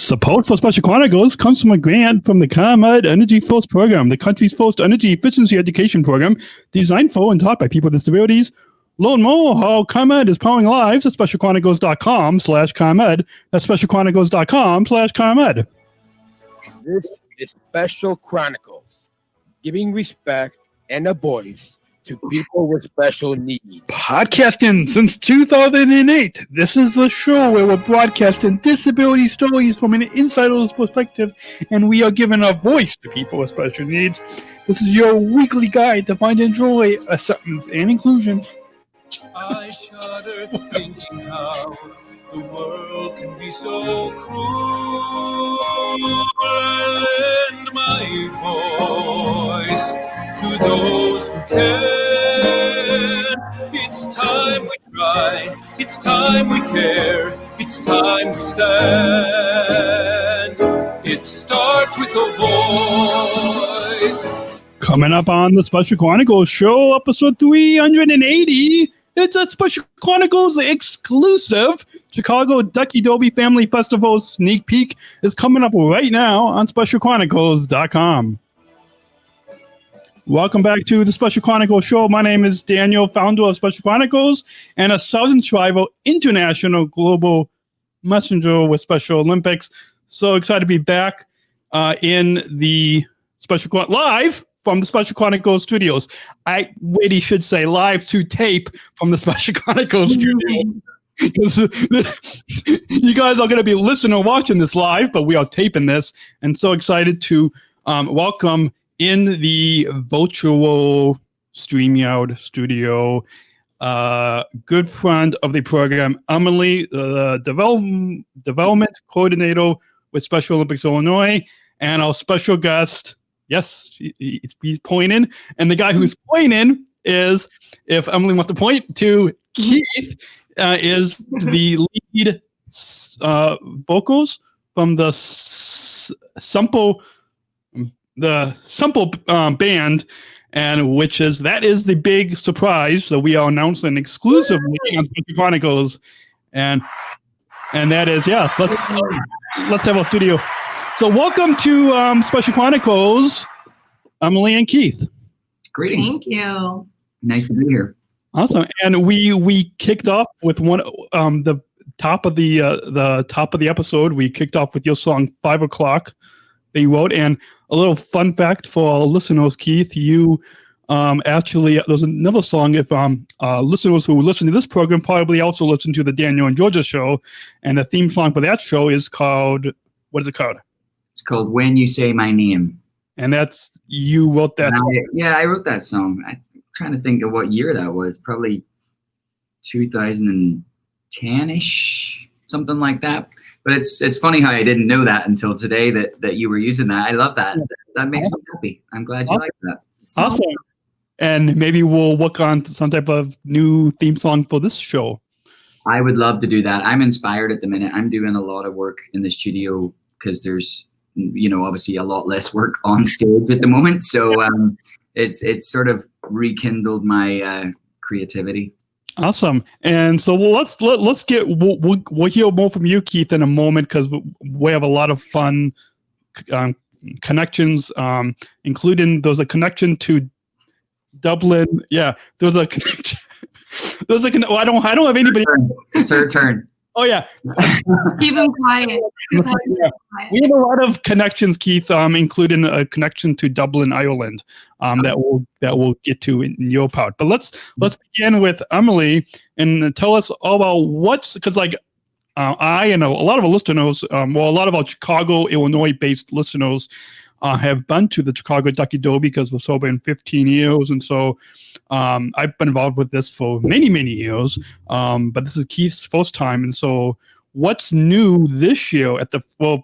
Support for Special Chronicles comes from a grant from the ComEd Energy First program, the country's first energy efficiency education program designed for and taught by people with disabilities. Learn more how ComEd is powering lives at SpecialChronicles.com/ComEd. That's SpecialChronicles.com/ComEd. This is Special Chronicles, giving respect and a voice to people with special needs. Podcasting since 2008. This is the show where we're broadcasting disability stories from an insider's perspective, and we are giving a voice to people with special needs. This is your weekly guide to find and joy, acceptance, and inclusion. I shudder thinking how the world can be so cruel. I lend my voice to those who can. It's time we try, it's time we care, it's time we stand. It starts with a voice. Coming up on the Special Chronicles show, episode 380, it's a Special Chronicles exclusive. Chicago Ducky Derby Family Festival Sneak Peek is coming up right now on SpecialChronicles.com. Welcome back to the Special Chronicles show. My name is Daniel, founder of Special Chronicles and a Southern Tribal International Global Messenger with Special Olympics. So excited to be back in the live from the Special Chronicles studios. I really should say live to tape from the Special Chronicles studio. Because you guys are going to be listening or watching this live, but we are taping this, and so excited to welcome in the virtual StreamYard studio, good friend of the program, Emily, the development coordinator with Special Olympics Illinois, and our special guest. Yes, he's pointing, and the guy who's pointing is, if Emily wants to point to, Keith, is the lead vocals from the Semple band, and that is the big surprise that we are announcing exclusively on Special Chronicles, and that is let's have our studio. So welcome to Special Chronicles, Emily and Keith. Greetings. Thank you. Nice to be here. Awesome, and we kicked off with one the top of the episode. We kicked off with your song 5 o'clock that you wrote, and a little fun fact for our listeners, Keith, you actually, there's another song. If listeners who listen to this program probably also listen to the Daniel and Georgia show, and the theme song for that show is called, what is it called? It's called When You Say My Name. And that's, you wrote that song. I wrote that song. I'm trying to think of what year that was. Probably 2010-ish, something like that. But it's funny how I didn't know that until today that you were using that. I love that. That makes me happy. I'm glad you like that. Awesome. And maybe we'll work on some type of new theme song for this show. I would love to do that. I'm inspired at the minute. I'm doing a lot of work in the studio because there's, obviously a lot less work on stage at the moment. So it's sort of rekindled my creativity. Awesome. And so we'll hear more from you, Keith, in a moment, because we have a lot of fun connections, including there's a connection to Dublin. Yeah, there's a connection. I don't have anybody. It's her turn. Oh yeah. Keep them quiet. Yeah. We have a lot of connections, Keith, including a connection to Dublin, Ireland, that we'll get to in your part. But let's begin with Emily and tell us all about because I and a lot of our listeners, a lot of our Chicago, Illinois-based listeners have been to the Chicago Ducky Derby because we're celebrating 15 years. And so I've been involved with this for many, many years. But this is Keith's first time. And so what's new this year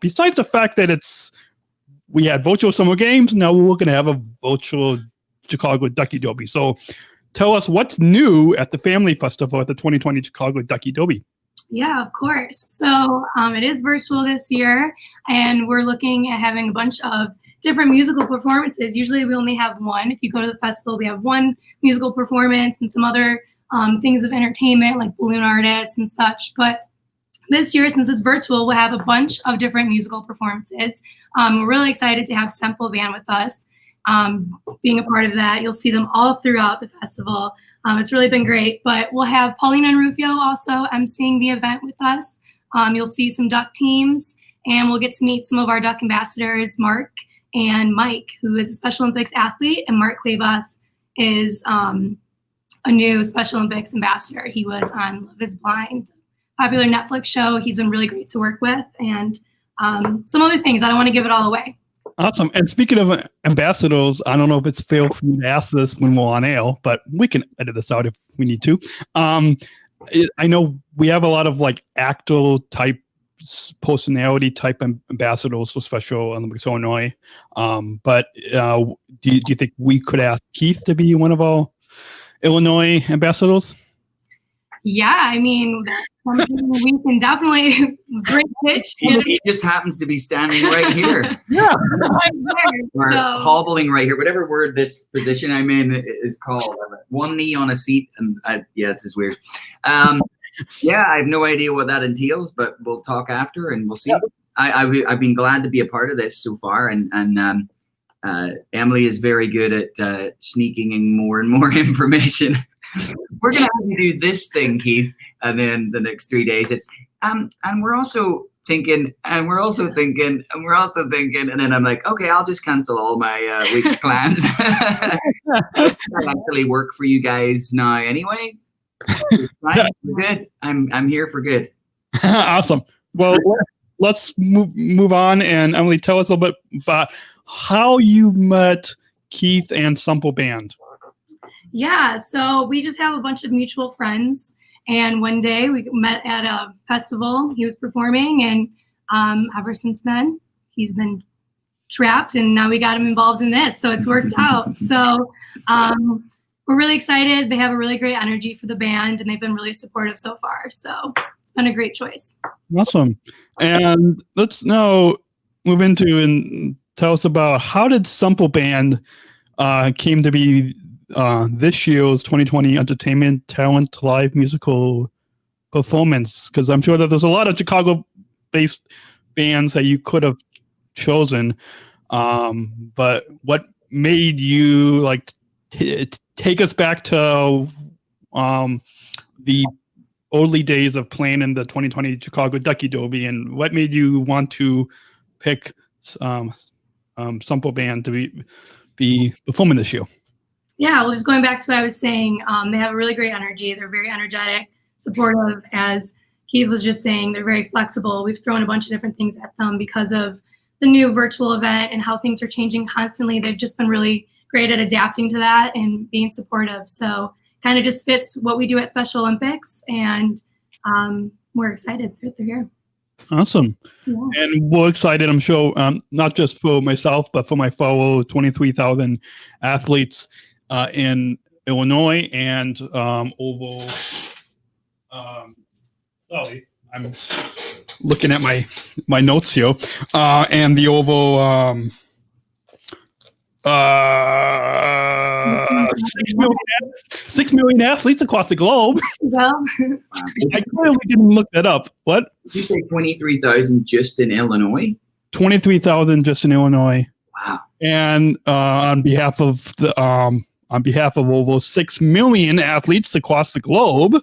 besides the fact that we had virtual summer games, now we're going to have a virtual Chicago Ducky Derby. So tell us what's new at the Family Festival at the 2020 Chicago Ducky Derby. Yeah, of course. So it is virtual this year, and we're looking at having a bunch of different musical performances. Usually we only have one. If you go to the festival, we have one musical performance and some other things of entertainment like balloon artists and such. But this year, since it's virtual, we'll have a bunch of different musical performances. We're really excited to have SempleBand with us, being a part of that. You'll see them all throughout the festival. It's really been great, but we'll have Paulina and Rufio also emceeing the event with us. You'll see some Duck teams, and we'll get to meet some of our Duck ambassadors, Mark and Mike, who is a Special Olympics athlete, and Mark Cuevas is a new Special Olympics ambassador. He was on Love is Blind, popular Netflix show. He's been really great to work with, and some other things. I don't want to give it all away. Awesome. And speaking of ambassadors, I don't know if it's fair for me to ask this when we're on air, but we can edit this out if we need to. I know we have a lot of like actor type, personality type ambassadors for Special Olympics Illinois. But do you think we could ask Keith to be one of our Illinois ambassadors? Yeah, I mean, that's something we can definitely great pitch. He just happens to be standing right here. Yeah. Or hobbling right here, whatever word this position I'm in is called. One knee on a seat, and this is weird. Yeah, I have no idea what that entails, but we'll talk after and we'll see. Yeah. I've been glad to be a part of this so far, and Emily is very good at sneaking in more and more information. We're gonna have you do this thing, Keith, and then the next 3 days it's and we're also thinking, and then I'm like, okay, I'll just cancel all my week's plans. That actually work for you guys now anyway. Fine, good. I'm here for good. Awesome. Well, let's move on, and Emily, tell us a little bit about how you met Keith and SempleBand. Yeah, so we just have a bunch of mutual friends, and one day we met at a festival. He was performing, and ever since then, he's been trapped, and now we got him involved in this, so it's worked out. So we're really excited. They have a really great energy for the band, and they've been really supportive so far, so it's been a great choice. Awesome. And let's now move into and tell us about how did SempleBand came to be this year's 2020 Entertainment Talent Live Musical Performance, because I'm sure that there's a lot of Chicago-based bands that you could have chosen, but what made you like take us back to the early days of playing in the 2020 Chicago Ducky Derby, and what made you want to pick SempleBand to be performing this year? Yeah, well, just going back to what I was saying, they have a really great energy. They're very energetic, supportive. As Keith was just saying, they're very flexible. We've thrown a bunch of different things at them because of the new virtual event and how things are changing constantly. They've just been really great at adapting to that and being supportive. So kind of just fits what we do at Special Olympics, and we're excited that they're here. Awesome. Yeah. And we're excited, I'm sure, not just for myself, but for my fellow 23,000 athletes in Illinois and over. I'm looking at my notes here, and the over 6 million athletes across the globe. Well, I clearly didn't look that up. What? Did you say 23,000 just in Illinois? 23,000 just in Illinois. Wow. And on behalf of over 6 million athletes across the globe,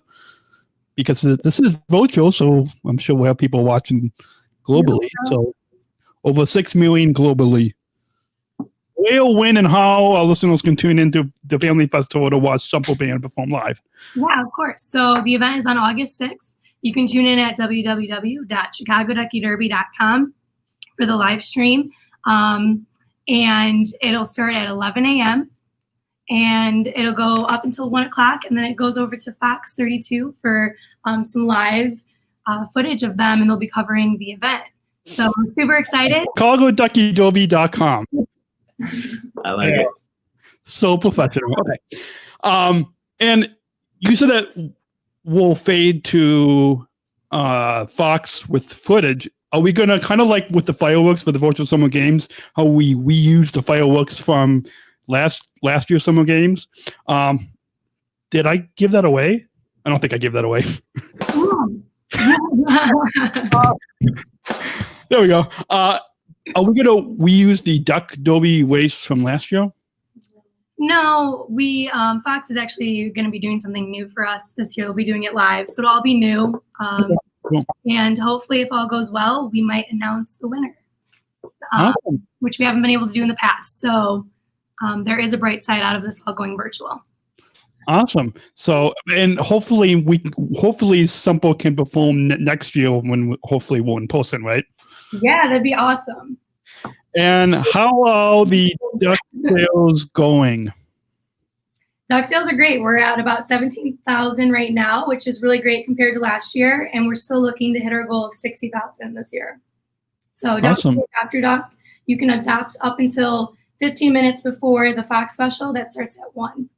because this is virtual, so I'm sure we'll have people watching globally. Yeah. So over 6 million globally. Where, when, and how our listeners can tune into the Family Festival to watch SempleBand perform live. Yeah, of course. So the event is on August 6th. You can tune in at www.chicagoduckyderby.com for the live stream. And it'll start at 11 a.m. and it'll go up until 1 o'clock, and then it goes over to Fox 32 for some live footage of them, and they'll be covering the event. So I'm super excited. ChicagoDuckyDerby.com. I like it. So professional. Okay. And you said that we'll fade to Fox with footage. Are we going to kind of like with the fireworks for the virtual summer games, how we use the fireworks from last year's summer games? Did I give that away? I don't think I gave that away. There we go. Are we gonna reuse the DuckDerby waste from last year? No, Fox is actually going to be doing something new for us this year. They'll be doing it live, so it'll all be new. Cool. And hopefully, if all goes well, we might announce the winner, Awesome. which we haven't been able to do in the past. So there is a bright side out of this all going virtual. Awesome. So, and hopefully Semple can perform next year when hopefully we're in person, right? Yeah, that'd be awesome. And how are the duck sales going? Duck sales are great. We're at about 17,000 right now, which is really great compared to last year. And we're still looking to hit our goal of 60,000 this year. So Awesome. adopt your duck. You can adopt up until 15 minutes before the Fox special that starts at 1.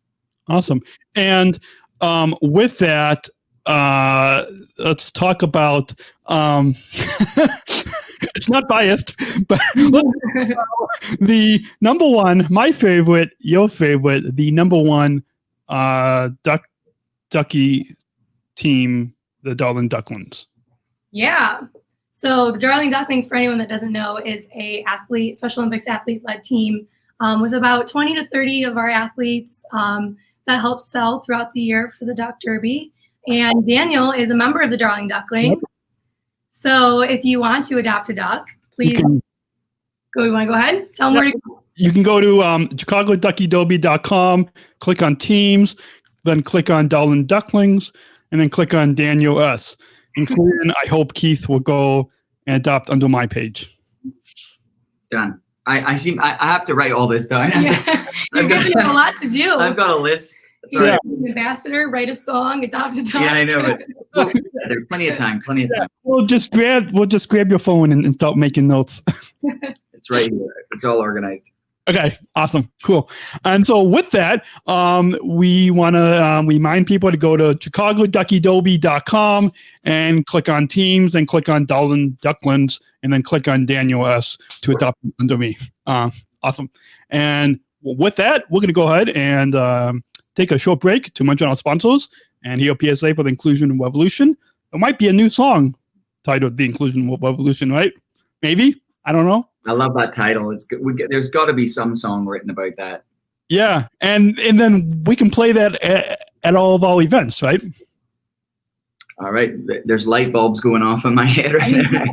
Awesome. And with that, let's talk about it's not biased, but the number one, my favorite, your favorite, the number one Ducky team, the Darling Ducklings. Yeah. So the Darling Ducklings, for anyone that doesn't know, is a Special Olympics athlete-led team with about 20 to 30 of our athletes that helps sell throughout the year for the Duck Derby. And Daniel is a member of the Darling Ducklings. Yep. So if you want to adopt a duck, please go. You want to go ahead? Tell them where to go. You can go to ChicagoDuckyDerby.com, click on Teams, then click on Darling Ducklings, and then click on Daniel S. Including, I hope Keith will go and adopt under my page. It's done. I have to write all this down. Yeah. You have a lot to do. I've got a list. Be an ambassador, write a song, adopt a duck. Yeah, I know. But there's plenty of time. We'll just grab your phone and start making notes. It's right here. It's all organized. Okay, awesome, cool. And so with that, we want to remind people to go to ChicagoDuckyDerby.com and click on Teams and click on Darling Ducklings and then click on Daniel S. to adopt under me. Awesome. And with that, we're going to go ahead and take a short break to mention our sponsors and hear PSA for the Inclusion Revolution. There might be a new song titled The Inclusion Revolution, right? Maybe. I don't know. I love that title. It's good. There's got to be some song written about that. Yeah, and then we can play that at all of our events, right? All right. There's light bulbs going off in my head right now.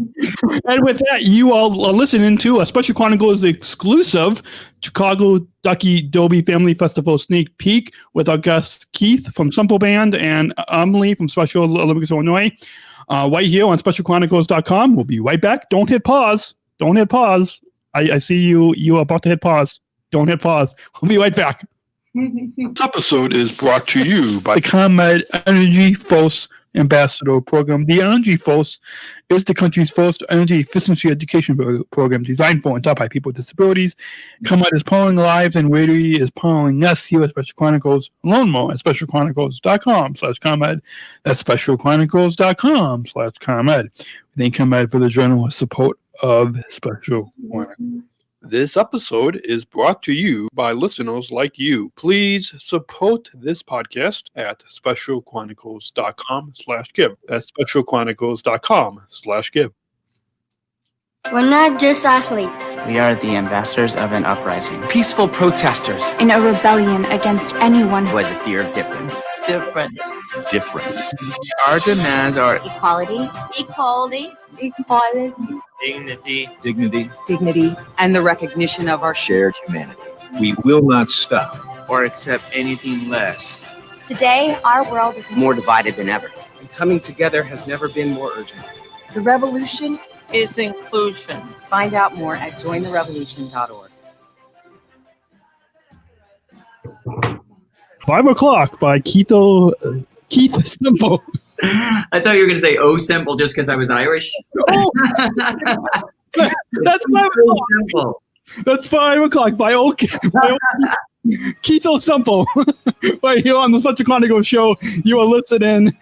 And with that, you all are listening to a Special Chronicles exclusive Chicago Ducky Derby Family Festival sneak peek with our guests Keith from SempleBand and Emily from Special Olympics Illinois. Right here on SpecialChronicles.com. We'll be right back. Don't hit pause. Don't hit pause. I see you are about to hit pause. Don't hit pause. We'll be right back. This episode is brought to you by the ComEd Energy Force Ambassador Program. The Energy Force is the country's first energy efficiency education program designed for and taught by people with disabilities. ComEd is powering lives and radio is powering us here at Special Chronicles. Learn more at SpecialChronicles.com/ComEd. That's SpecialChronicles.com/ComEd. Thank ComEd for the generous support of Special Chronicles. This episode is brought to you by listeners like you. Please support this podcast at SpecialChronicles.com/give. That's SpecialChronicles.com/give. We're not just athletes. We are the ambassadors of an uprising. Peaceful protesters. In a rebellion against anyone who has a fear of difference. Difference. Our demands are Equality. Dignity. And the recognition of our shared humanity. We will not stop or accept anything less. Today, our world is More divided than ever. And coming together has never been more urgent. The revolution is inclusion. Find out more at jointherevolution.org. 5 o'clock by Keith Semple. I thought you were going to say "Oh Semple" just because I was Irish. Oh, that's 5 o'clock. That's 5 o'clock by Keith Semple. Right here on the Special Chronicles show, you are listening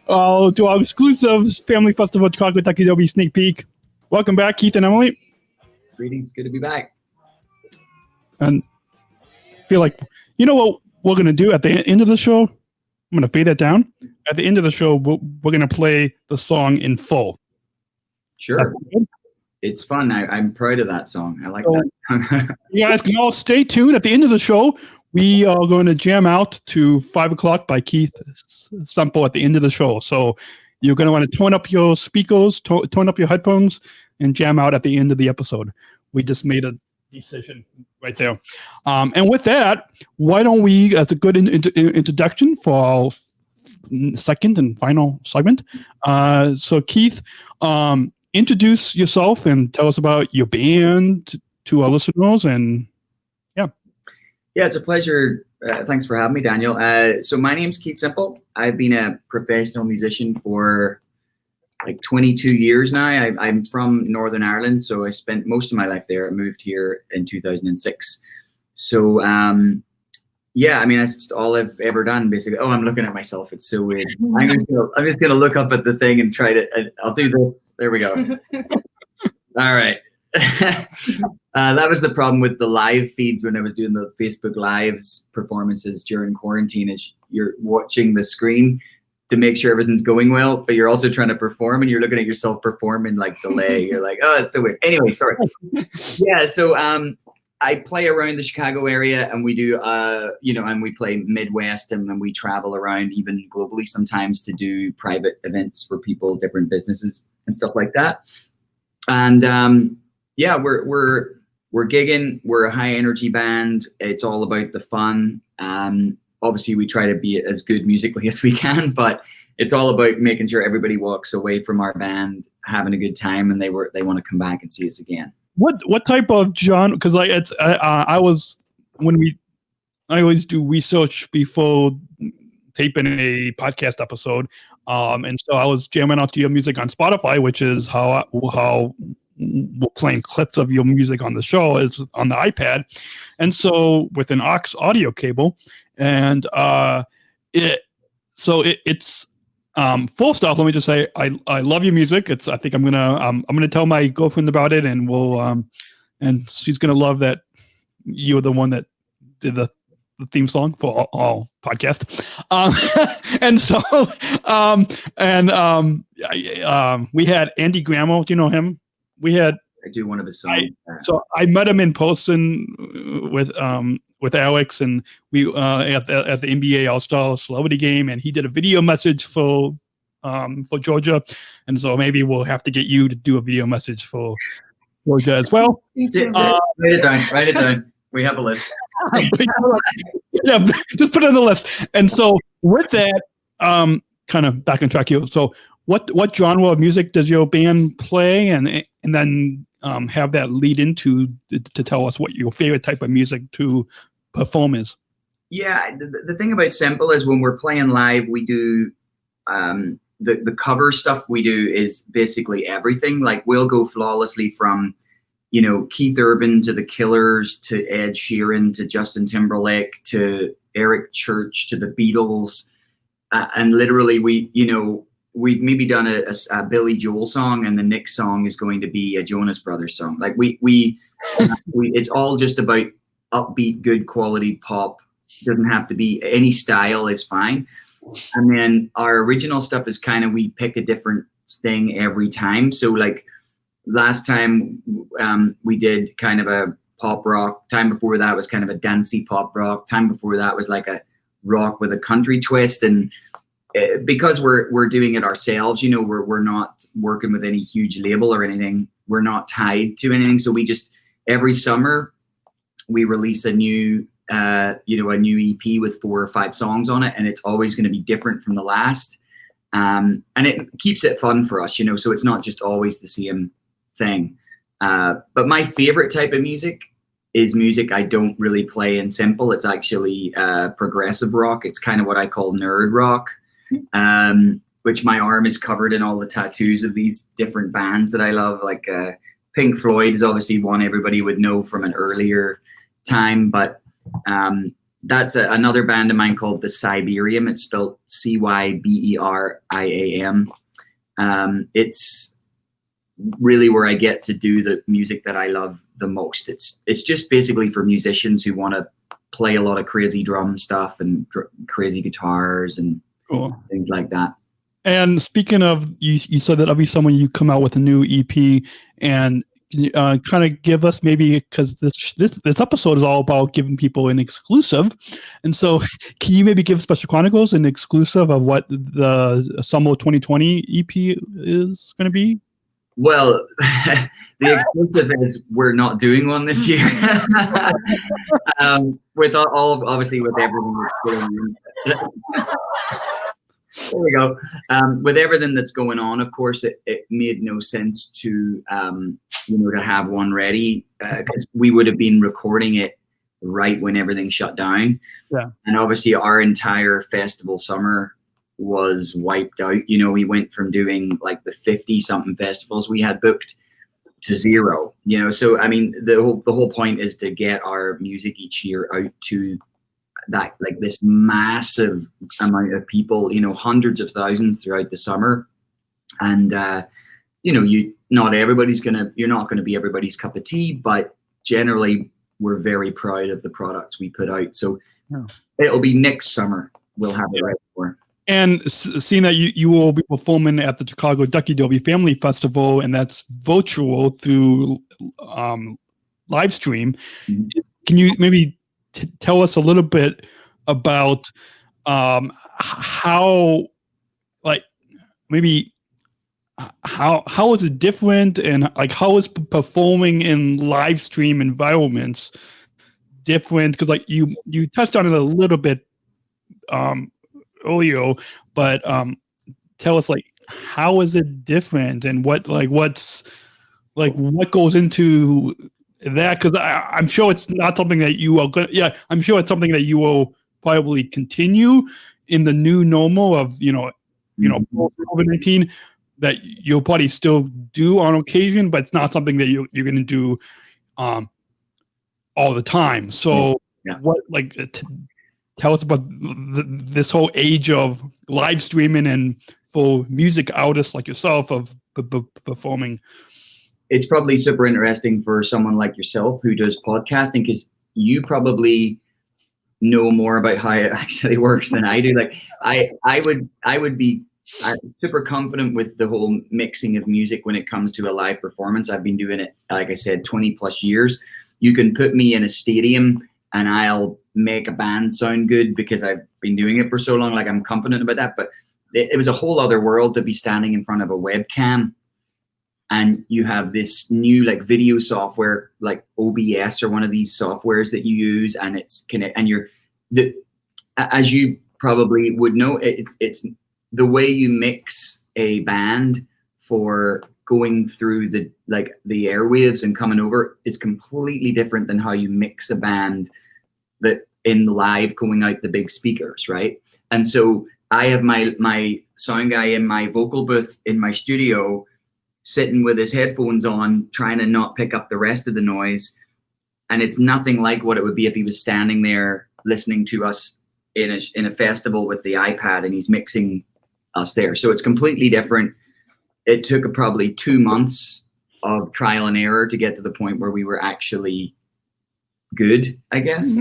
to our exclusive Family Festival Chicago Ducky Derby sneak peek. Welcome back, Keith and Emily. Greetings. Good to be back. And I feel like, you know what we're going to do at the end of the show? I'm going to fade that down. At the end of the show, we're going to play the song in full. Sure. It's fun. I'm proud of that song. I like that. You guys can all stay tuned. At the end of the show, we are going to jam out to 5 o'clock by Keith Semple at the end of the show. So you're going to want to tone up your speakers, tone up your headphones, and jam out at the end of the episode. We just made a decision right there. And with that, why don't we, as a good introduction for our second and final segment. So Keith, introduce yourself and tell us about your band to our listeners. And yeah, it's a pleasure. Thanks for having me, Daniel. So my name's Keith Semple. I've been a professional musician for like 22 years now. I'm from Northern Ireland, so I spent most of my life there. I moved here in 2006. So yeah, I mean, that's just all I've ever done, basically. Oh, I'm looking at myself. It's so weird. I'm just gonna look up at the thing and try to. I'll do this. There we go. All right. That was the problem with the live feeds when I was doing the Facebook Lives performances during quarantine. Is you're watching the screen to make sure everything's going well, but you're also trying to perform, and you're looking at yourself perform in like delay. You're like, oh, it's so weird. Anyway, sorry. Yeah. So I play around the Chicago area, and we do, and we play Midwest, and then we travel around even globally sometimes to do private events for people, different businesses and stuff like that. And yeah, we're gigging. We're a high energy band. It's all about the fun. Obviously, we try to be as good musically as we can, but it's all about making sure everybody walks away from our band having a good time, and they want to come back and see us again. What type of genre? Because like I always do research before taping a podcast episode, and so I was jamming out to your music on Spotify, which is how we're playing clips of your music on the show is on the iPad, and so with an aux audio cable, and it's first off, let me just say I love your music. I think I'm gonna tell my girlfriend about it, and we'll and she's gonna love that you're the one that did the theme song for all podcast. And so we had Andy Grammo. Do you know him? I do one of his songs. So I met him in Poston with Alex, and we at the NBA All-Star Celebrity Game, and he did a video message for Georgia, and so maybe we'll have to get you to do a video message for Georgia as well. Write it down. We have a list. Yeah, just put it on the list. And so with that, kind of back on track here. So what genre of music does your band play, and then have that lead into to tell us what your favorite type of music to perform is? Yeah, the thing about Semple is when we're playing live, we do the cover stuff we do is basically everything. Like we'll go flawlessly from Keith Urban to The Killers to Ed Sheeran to Justin Timberlake to Eric Church to the Beatles, and literally we've maybe done a Billy Joel song, and the next song is going to be a Jonas Brothers song. Like we it's all just about upbeat, good quality pop. Doesn't have to be any style is fine. And then our original stuff is kind of, we pick a different thing every time. So like last time we did kind of a pop rock. Time before that was kind of a dancey pop rock. Time before that was like a rock with a country twist. And because we're doing it ourselves, we're not working with any huge label or anything. We're not tied to anything. So we just, every summer we release a new EP with 4 or 5 songs on it, and it's always going to be different from the last. And it keeps it fun for us, so it's not just always the same thing. But my favorite type of music is music I don't really play in Semple. It's actually progressive rock. It's kind of what I call nerd rock, which my arm is covered in all the tattoos of these different bands that I love. Like Pink Floyd is obviously one everybody would know from an earlier time, but that's another band of mine called the Siberium. It's spelled Cyberiam. It's really where I get to do the music that I love the most. It's just basically for musicians who want to play a lot of crazy drum stuff and crazy guitars and things like that. And speaking of, you said that every summer you come out with a new EP, and kind of give us, maybe, because this episode is all about giving people an exclusive, and so can you maybe give Special Chronicles an exclusive of what the Summer 2020 EP is going to be? Well, the exclusive is we're not doing one this year. With all obviously with everything that's going on. There we go. With everything that's going on, of course, it made no sense to to have one ready, because we would have been recording it right when everything shut down. Yeah. And obviously our entire festival summer was wiped out. We went from doing like the 50 something festivals we had booked to 0. So I mean, the whole point is to get our music each year out to that, like, this massive amount of people, hundreds of thousands throughout the summer. And you're not going to be everybody's cup of tea, but generally we're very proud of the products we put out. So it'll be next summer we'll have it right for. And seeing that you will be performing at the Chicago Ducky Derby Family Festival, and that's virtual through live stream, can you maybe tell us a little bit about how is it different, and like how is performing in live stream environments different? Because like you touched on it a little bit earlier, but tell us, like, how is it different, and what goes into that? Because I'm sure it's not something that you are going. Yeah, I'm sure it's something that you will probably continue in the new normal of COVID-19, that you'll probably still do on occasion, but it's not something that you're going to do all the time. So tell us about this whole age of live streaming and for music artists like yourself of performing. It's probably super interesting for someone like yourself who does podcasting, because you probably know more about how it actually works than I do. Like I would be super confident with the whole mixing of music when it comes to a live performance. I've been doing it, like I said, 20 plus years. You can put me in a stadium and I'll make a band sound good because I've been doing it for so long. Like, I'm confident about that. But it was a whole other world to be standing in front of a webcam, and you have this new like video software like OBS or one of these softwares that you use, and it's connect. And as you probably would know, it's the way you mix a band for going through the airwaves and coming over is completely different than how you mix a band that in live going out the big speakers, right? And so I have my sound guy in my vocal booth in my studio sitting with his headphones on, trying to not pick up the rest of the noise. And it's nothing like what it would be if he was standing there listening to us in a festival with the iPad and he's mixing us there. So it's completely different. It took probably 2 months of trial and error to get to the point where we were actually good, I guess.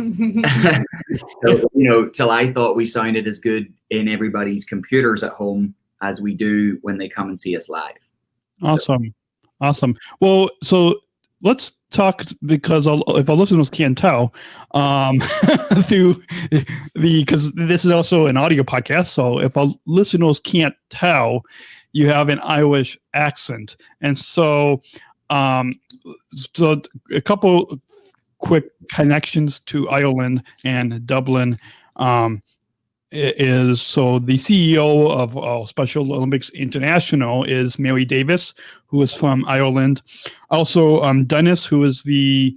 So, till I thought we sounded as good in everybody's computers at home as we do when they come and see us live. Awesome. Well, so let's talk, because if our listeners can't tell, because this is also an audio podcast, so if our listeners can't tell, you have an Irish accent, and so a couple quick connections to Ireland and Dublin is, so the CEO of Special Olympics International is Mary Davis, who is from Ireland. Also, Dennis, who is the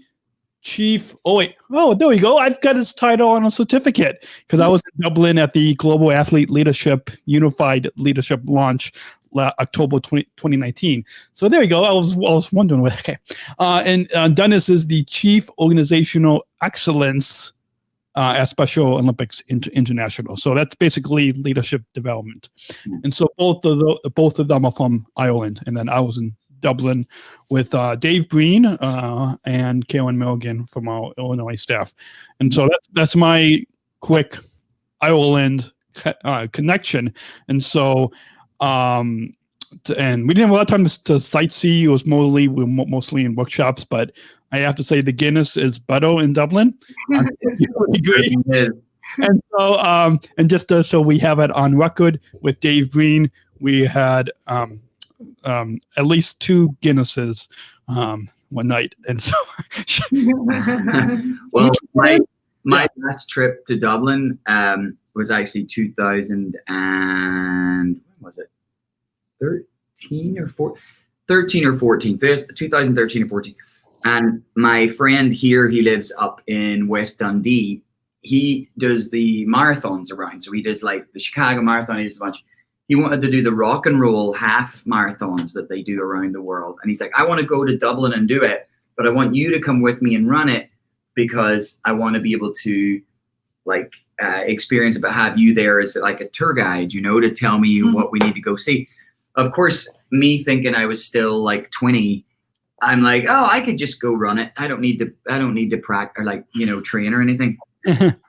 chief. There we go. I've got his title on a certificate, because I was in Dublin at the Global Athlete Leadership Unified Leadership launch October 2019. So there you go. I was wondering. Okay, and Dennis is the Chief Organizational Excellence at Special Olympics International. So that's basically leadership development. And so both of them are from Ireland, and then I was in Dublin with Dave Breen and Karen Milligan from our Illinois staff. And so that's my quick Ireland connection. And so, and we didn't have a lot of time to sightsee. It was mostly in workshops, but I have to say the Guinness is better in Dublin. It's really great. And so, and just so we have it on record with Dave Breen, we had at least 2 Guinnesses one night. And so, well, my last trip to Dublin was actually 2000 and when was it? 13 or 14? 2013 or 14. And my friend here, he lives up in West Dundee. He does the marathons around. So he does like the Chicago Marathon, he does a bunch. He wanted to do the rock and roll half marathons that they do around the world. And he's like, I want to go to Dublin and do it, but I want you to come with me and run it because I want to be able to like experience it, but have you there as like a tour guide, you know, to tell me what we need to go see. Of course, me thinking I was still like 20, I'm like, oh, I could just go run it. I don't need to practice or like, you know, train or anything.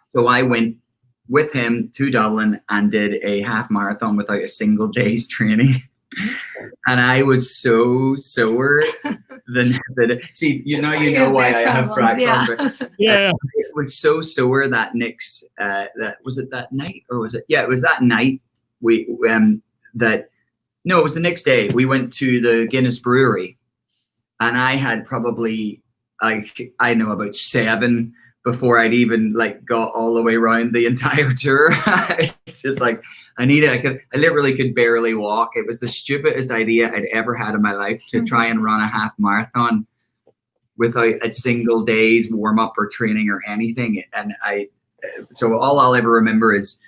So I went with him to Dublin and did a half marathon without a single day's training. And I was so sore. See, you know why I have back problems. Yeah. It was so sore that next, was it that night or was it? Yeah, it was that night. It was the next day. We went to the Guinness Brewery, and I had probably about 7 before I'd even like got all the way around the entire tour. It's just like I literally could barely walk. It was the stupidest idea I'd ever had in my life to try and run a half marathon without a single day's warm up or training or anything. And so all I'll ever remember is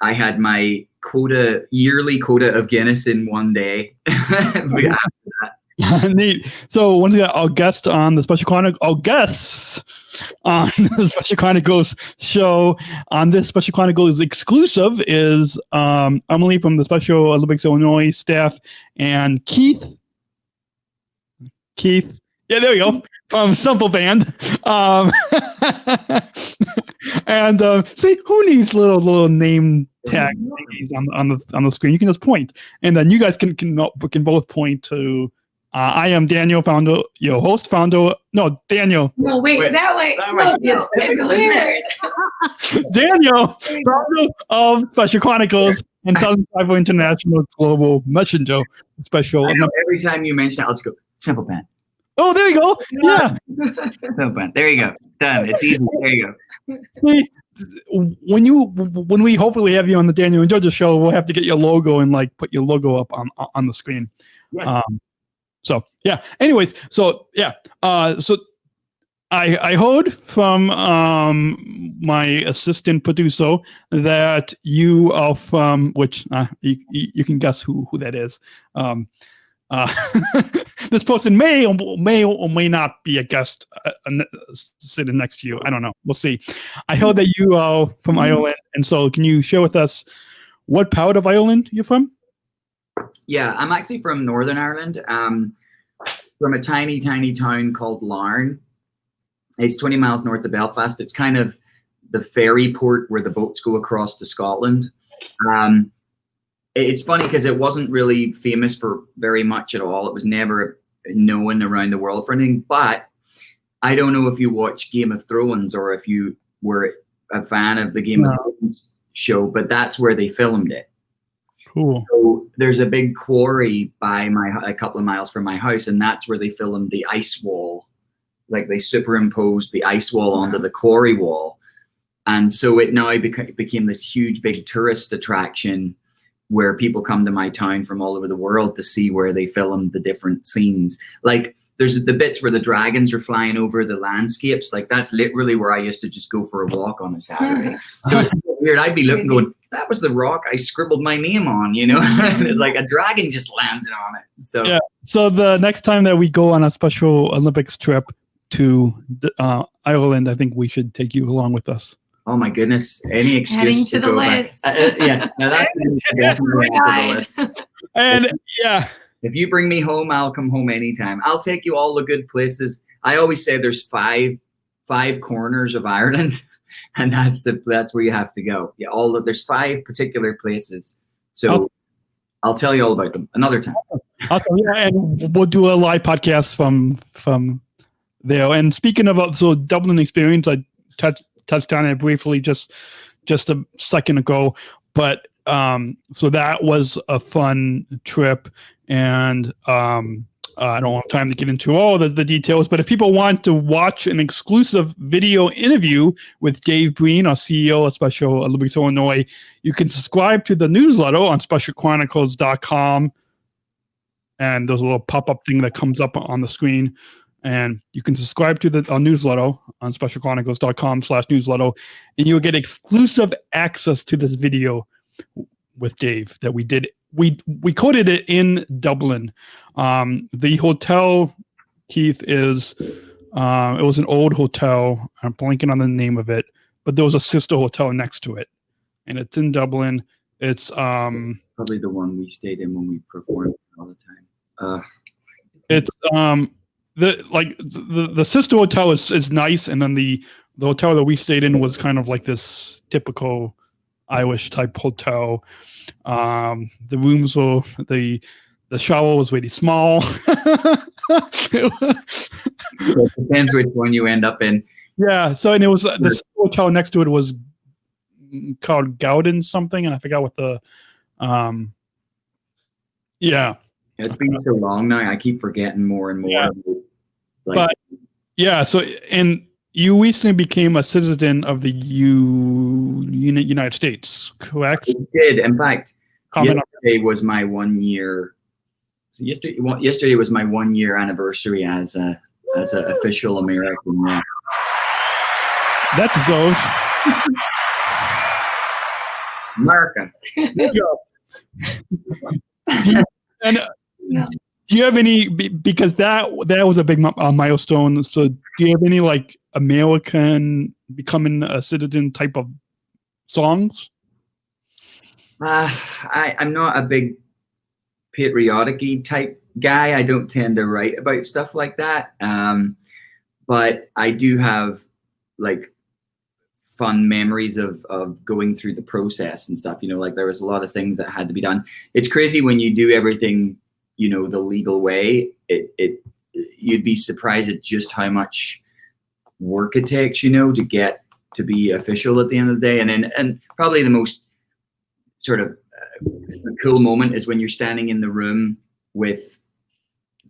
I had my yearly quota of Guinness in one day. After that. Neat. So once again, our guest on the Special Chronicles show on this Special Chronicles exclusive is Emily from the Special Olympics Illinois staff and Keith. Yeah, there we go. From SempleBand. And see, who needs little name tag on the screen? You can just point, and then you guys can both point to. I am Daniel, your host, founder. No, Daniel. No, wait, that way. It's weird. Daniel, founder of Special Chronicles and Southern Tribal International Global Messenger Special. Every time you mention it, I'll just go, SempleBand. Oh, there you go. Yeah. SempleBand. There you go. Done. It's easy. There you go. See, when we hopefully have you on the Daniel and Georgia show, we'll have to get your logo and like put your logo up on the screen. Yes. So yeah. Anyways, so yeah. So I heard from my assistant producer that you are from which you can guess who that is. This person may or may not be a guest sitting next to you. I don't know. We'll see. I heard that you are from Ireland, and so can you share with us what part of Ireland you're from? Yeah, I'm actually from Northern Ireland, from a tiny town called Larne. It's 20 miles north of Belfast. It's kind of the ferry port where the boats go across to Scotland. It's funny because it wasn't really famous for very much at all. It was never known around the world for anything. But I don't know if you watch Game of Thrones or if you were a fan of the Game of Thrones show, but that's where they filmed it. Cool. So there's a big quarry by a couple of miles from my house, and that's where they filmed the ice wall. Like they superimposed the ice wall onto the quarry wall. And so it now became this huge, big tourist attraction where people come to my town from all over the world to see where they filmed the different scenes. Like there's the bits where the dragons are flying over the landscapes. Like that's literally where I used to just go for a walk on a Saturday. So it's weird. I'd be looking going, that was the rock I scribbled my name on, you know? And it's like a dragon just landed on it. So yeah. So the next time that we go on a Special Olympics trip to Ireland, I think we should take you along with us. Oh my goodness! Any excuse Adding to the go list. back? Yeah, no, that's definitely adding to the list. And yeah, If you bring me home, I'll come home anytime. I'll take you all the good places. I always say there's five corners of Ireland, and that's where you have to go. Yeah, there's 5 particular places. So I'll tell you all about them another time. Awesome. Yeah, and we'll do a live podcast from there. And speaking about Dublin experience, I touched on it briefly just a second ago, but so that was a fun trip, and I don't have time to get into all the details, but if people want to watch an exclusive video interview with Dave Breen, our CEO of Special Olympics Illinois, you can subscribe to the newsletter on SpecialChronicles.com, and there's a little pop-up thing that comes up on the screen, and you can subscribe to our newsletter on SpecialChronicles.com/newsletter, and you'll get exclusive access to this video with Dave that we did. We coded it in Dublin. The hotel, Keith, is it was an old hotel. I'm blanking on the name of it, but there was a sister hotel next to it, and it's in Dublin. It's probably the one we stayed in when we performed all the time. It's the sister hotel is nice, and then the hotel that we stayed in was kind of like this typical Irish type hotel. The rooms were the shower was really small. It depends which one you end up in. Yeah. So, and it was this hotel next to it was called Goin something, and I forgot what the yeah. It's been so long now. I keep forgetting more and more. Yeah. But yeah. So, and you recently became a citizen of the United States, correct? I did. In fact, yesterday was my 1 year. So yesterday was my 1 year anniversary as an official American. Yeah. That deserves America. Do you have any, because that was a big milestone, so do you have any like American becoming a citizen type of songs? I'm not a big patriotic-y type guy. I don't tend to write about stuff like that. But I do have like fun memories of going through the process and stuff. You know, like there was a lot of things that had to be done. It's crazy when you do everything, you know, the legal way. You'd be surprised at just how much work it takes, you know, to get to be official at the end of the day. And probably the most sort of cool moment is when you're standing in the room with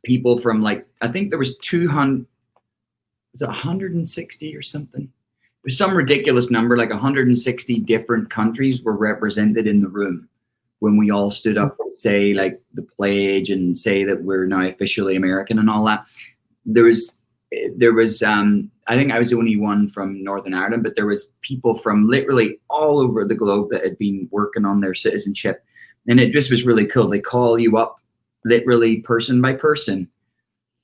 people from, like, I think there was 160 or something. There's some ridiculous number, like 160 different countries were represented in the room when we all stood up to say like the pledge and say that we're now officially American and all that. There was I think I was the only one from Northern Ireland, but there was people from literally all over the globe that had been working on their citizenship. And it just was really cool. They call you up literally person by person.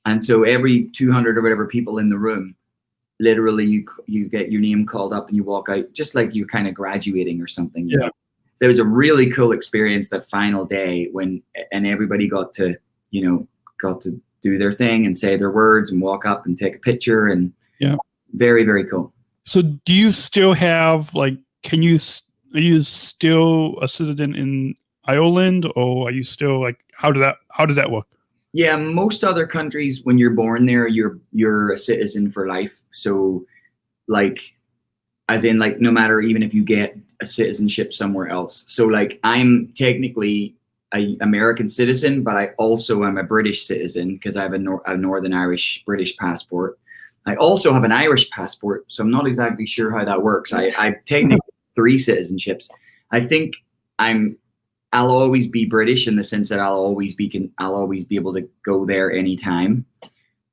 And so every 200 or whatever people in the room, literally you get your name called up and you walk out just like you're kind of graduating or something. Yeah. There was a really cool experience that final day and everybody got to do their thing and say their words and walk up and take a picture, and yeah, very, very cool. So do you still have like, are you still a citizen in Ireland, or are you still like, how does that work? Yeah, most other countries, when you're born there, you're a citizen for life. So like, as in like, no matter even if you get a citizenship somewhere else. So like, I'm technically an American citizen, but I also am a British citizen because I have a Northern Irish British passport. I also have an Irish passport, so I'm not exactly sure how that works. I technically 3 citizenships. I think I'll always be British in the sense that I'll always be able to go there anytime.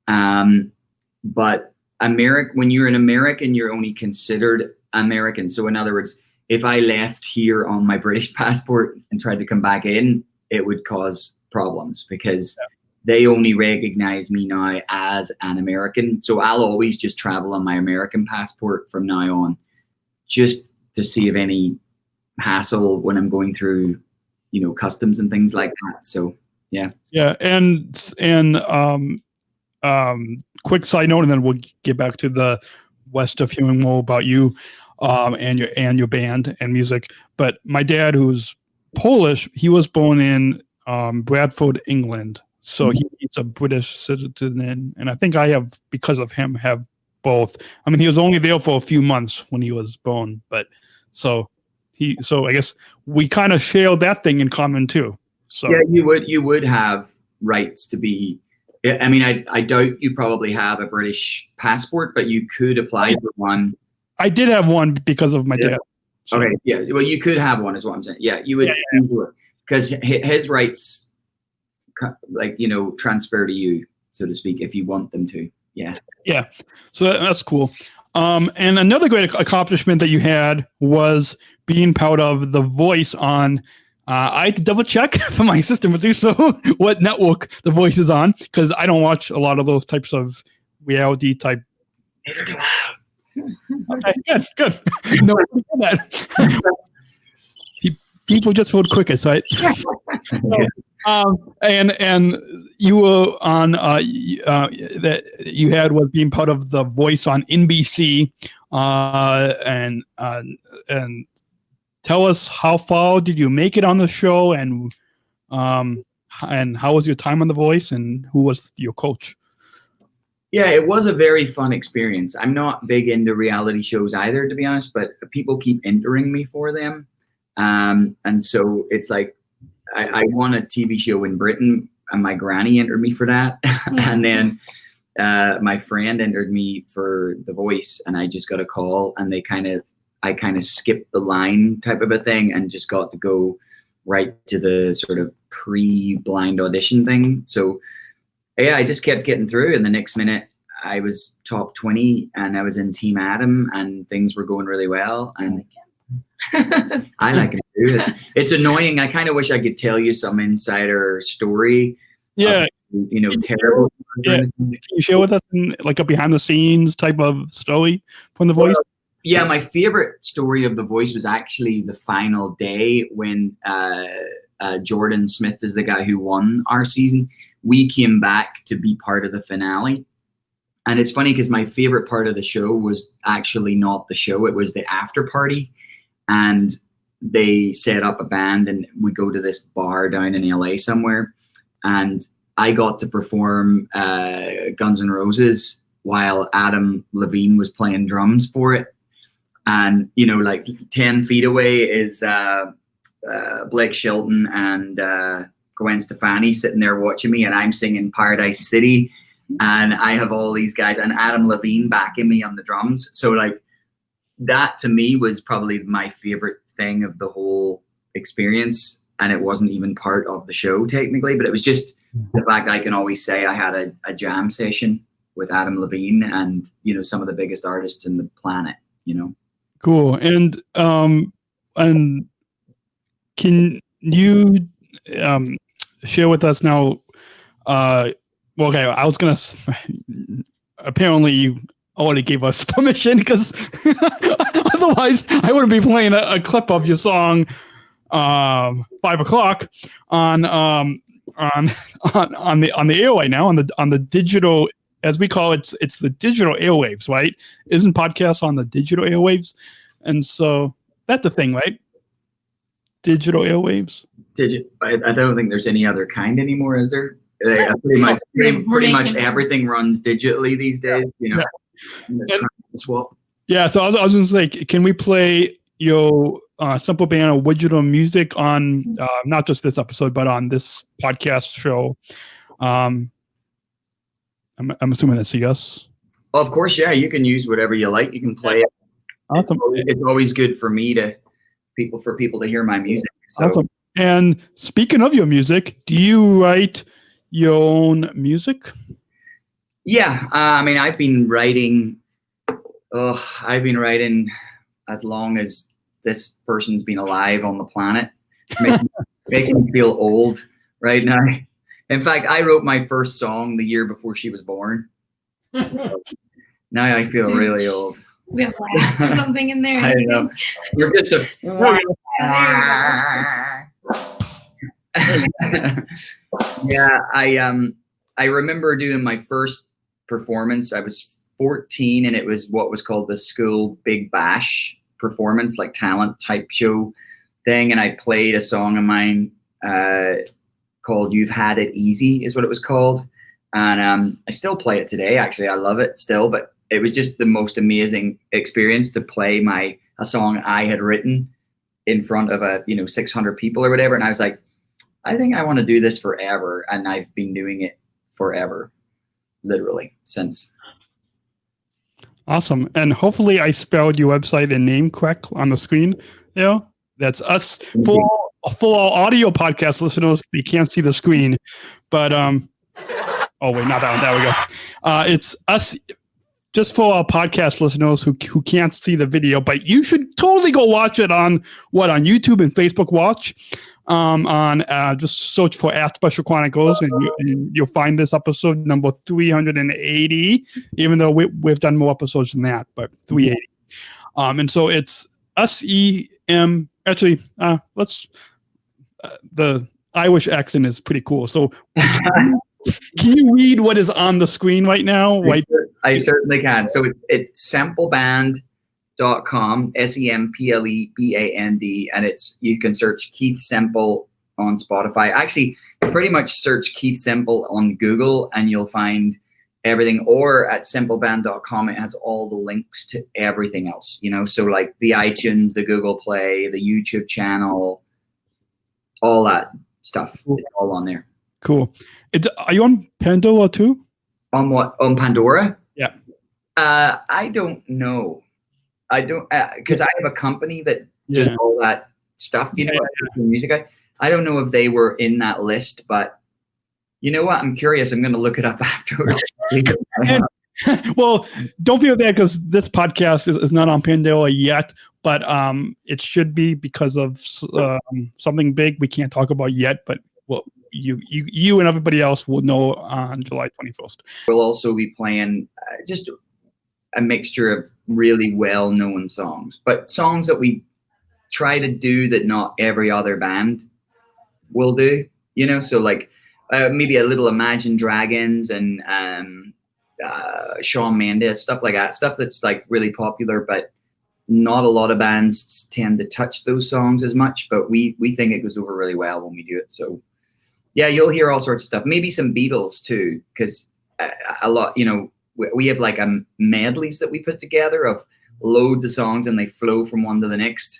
But when you're an American, you're only considered American. So in other words, if I left here on my British passport and tried to come back in, it would cause problems because they only recognize me now as an American. So I'll always just travel on my American passport from now on, just to save any hassle when I'm going through, you know, customs and things like that. So Yeah. Yeah, and quick side note, and then we'll get back to the West of hearing more about you, and your band and music. But my dad, who's Polish, he was born in Bradford, England, so he's a British citizen, and I think I have, because of him, have both. I mean, he was only there for a few months when he was born, but so I guess we kind of share that thing in common too. So yeah, you would have rights to be. I mean, I doubt you probably have a British passport, but you could apply for one. I did have one because of my dad. So. Okay, yeah. Well, you could have one, is what I'm saying. Yeah, you would, because his rights, like, transfer to you, so to speak, if you want them to. Yeah. Yeah. So that's cool. And another great accomplishment that you had was being part of The Voice on. I had to double check for my assistant producer what network The Voice is on, because I don't watch a lot of those types of reality type. Okay, good. No, that. People just vote quickest, right? And you were on that you had was being part of The Voice on NBC, and tell us, how far did you make it on the show, and how was your time on The Voice, and who was your coach? Yeah, it was a very fun experience. I'm not big into reality shows either, to be honest, but people keep entering me for them. And so it's like, I won a TV show in Britain, and my granny entered me for that. And then my friend entered me for The Voice, and I just got a call, and I kind of skipped the line type of a thing and just got to go right to the sort of pre-blind audition thing. So yeah, I just kept getting through, and the next minute I was top 20 and I was in Team Adam, and things were going really well. And I like it too. It's annoying. I kind of wish I could tell you some insider story. Yeah. Of, terrible. Yeah. Can you share with us like a behind the scenes type of story from The Voice? Yeah, my favorite story of The Voice was actually the final day when Jordan Smith is the guy who won our season. We came back to be part of the finale. And it's funny because my favorite part of the show was actually not the show. It was the after party. And they set up a band, and we go to this bar down in LA somewhere. And I got to perform Guns N' Roses while Adam Levine was playing drums for it. And, like 10 feet away is Blake Shelton and Gwen Stefani sitting there watching me, and I'm singing Paradise City, and I have all these guys and Adam Levine backing me on the drums. So like that to me was probably my favorite thing of the whole experience. And it wasn't even part of the show technically, but it was just the fact I can always say I had a jam session with Adam Levine and, some of the biggest artists in the planet, Cool. And can you share with us now? Okay, I was gonna. Apparently, you already gave us permission, because otherwise, I wouldn't be playing a clip of your song, 5 o'clock on the airway now, on the digital, as we call it. It's the digital airwaves, right? Isn't podcasts on the digital airwaves? And so that's the thing, right? Digital airwaves. I don't think there's any other kind anymore, is there? Pretty much everything runs digitally these days. Swap. Yeah, so I was going to say, can we play your SempleBand original music on not just this episode, but on this podcast show? I'm assuming that's a yes. Well, of course, yeah. You can use whatever you like. You can play it. Awesome. It's always good for me for people to hear my music. So. Awesome. And speaking of your music, do you write your own music? Yeah, I mean, I've been writing as long as this person's been alive on the planet. Makes me feel old right now. In fact, I wrote my first song the year before she was born. So now I feel really old. We have laughs or something in there. I don't know. You're just a... Yeah, I remember doing my first performance. I was 14, and it was what was called the school Big Bash performance, like talent type show thing. And I played a song of mine called "You've Had It Easy" is what it was called. And I still play it today. Actually, I love it still. But it was just the most amazing experience to play a song I had written in front of 600 people or whatever. And I was like, I think I want to do this forever. And I've been doing it forever, literally, since. Awesome. And hopefully I spelled your website and name correct on the screen. That's us. For all audio podcast listeners, you can't see the screen. But, oh, wait, not that one. There we go. It's us. Just for our podcast listeners who can't see the video, but you should totally go watch it on YouTube and Facebook Watch. Just search for @SpecialChronicles and you'll find this episode number 380. Even though we've done more episodes than that, but 380. And so it's SEM. Actually, the Irish accent is pretty cool. So. Can you read what is on the screen right now? I certainly can. So it's SempleBand.com, SempleBand, and you can search Keith Semple on Spotify. Actually, pretty much search Keith Semple on Google and you'll find everything. Or at SempleBand.com, it has all the links to everything else. So like the iTunes, the Google Play, the YouTube channel, all that stuff. It's all on there. Cool. Are you on Pandora too? On what? On Pandora? Yeah. I don't know. I don't because I have a company that does all that stuff. Music. I don't know if they were in that list, but you know what? I'm curious. I'm going to look it up afterwards. Well, don't feel bad because this podcast is not on Pandora yet, but it should be because of something big we can't talk about yet, but well. You and everybody else will know on July 21st. We'll also be playing just a mixture of really well-known songs, but songs that we try to do that not every other band will do. So like maybe a little Imagine Dragons and Shawn Mendes, stuff like that, stuff that's like really popular, but not a lot of bands tend to touch those songs as much. But we think it goes over really well when we do it. So. Yeah, you'll hear all sorts of stuff. Maybe some Beatles too, because a lot, we have like medleys that we put together of loads of songs and they flow from one to the next.